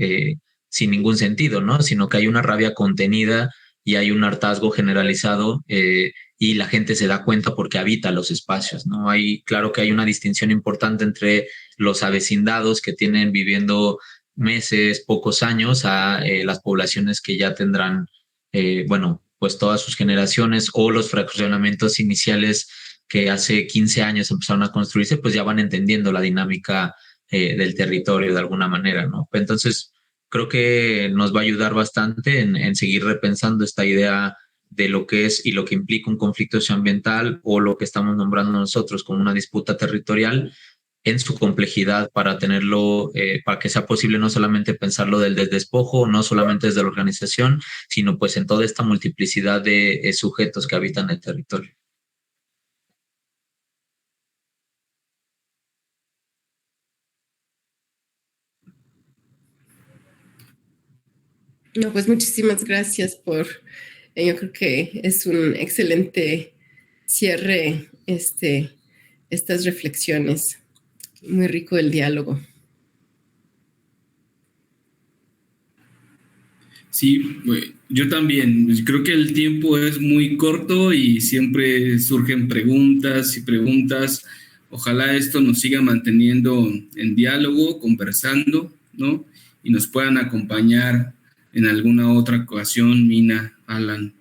sin ningún sentido, ¿no? Sino que hay una rabia contenida y hay un hartazgo generalizado, y la gente se da cuenta porque habita los espacios, ¿no? Claro que hay una distinción importante entre los avecindados que tienen viviendo meses, pocos años, a las poblaciones que ya tendrán, bueno, pues todas sus generaciones, o los fraccionamientos iniciales que hace 15 años empezaron a construirse, pues ya van entendiendo la dinámica del territorio de alguna manera, ¿no? Entonces, creo que nos va a ayudar bastante en seguir repensando esta idea de lo que es y lo que implica un conflicto socioambiental, o lo que estamos nombrando nosotros como una disputa territorial, en su complejidad, para tenerlo, para que sea posible no solamente pensarlo del despojo, no solamente desde la organización, sino pues en toda esta multiplicidad de sujetos que habitan el territorio. No, pues muchísimas gracias yo creo que es un excelente cierre estas reflexiones. Muy rico el diálogo. Sí, yo también. Creo que el tiempo es muy corto y siempre surgen preguntas y preguntas. Ojalá esto nos siga manteniendo en diálogo, conversando, ¿no? Y nos puedan acompañar en alguna otra ocasión, Mina, Alan,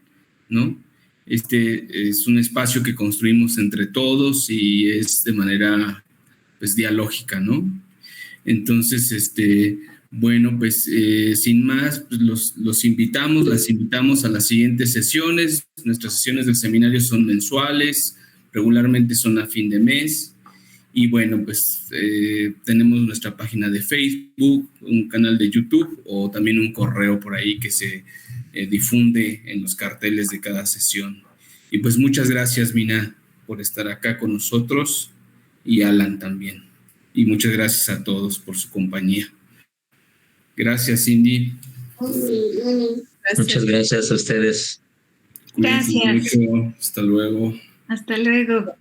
¿no? Este es un espacio que construimos entre todos y es de manera, pues, dialógica, ¿no? Entonces, bueno, pues sin más, pues las invitamos a las siguientes sesiones. Nuestras sesiones del seminario son mensuales, regularmente son a fin de mes. Y bueno, pues tenemos nuestra página de Facebook, un canal de YouTube, o también un correo por ahí que se difunde en los carteles de cada sesión. Y pues muchas gracias, Mina, por estar acá con nosotros, y Alan también. Y muchas gracias a todos por su compañía. Gracias, Cindy. Gracias. Muchas gracias a ustedes. Gracias. Cuídense mucho. Hasta luego. Hasta luego.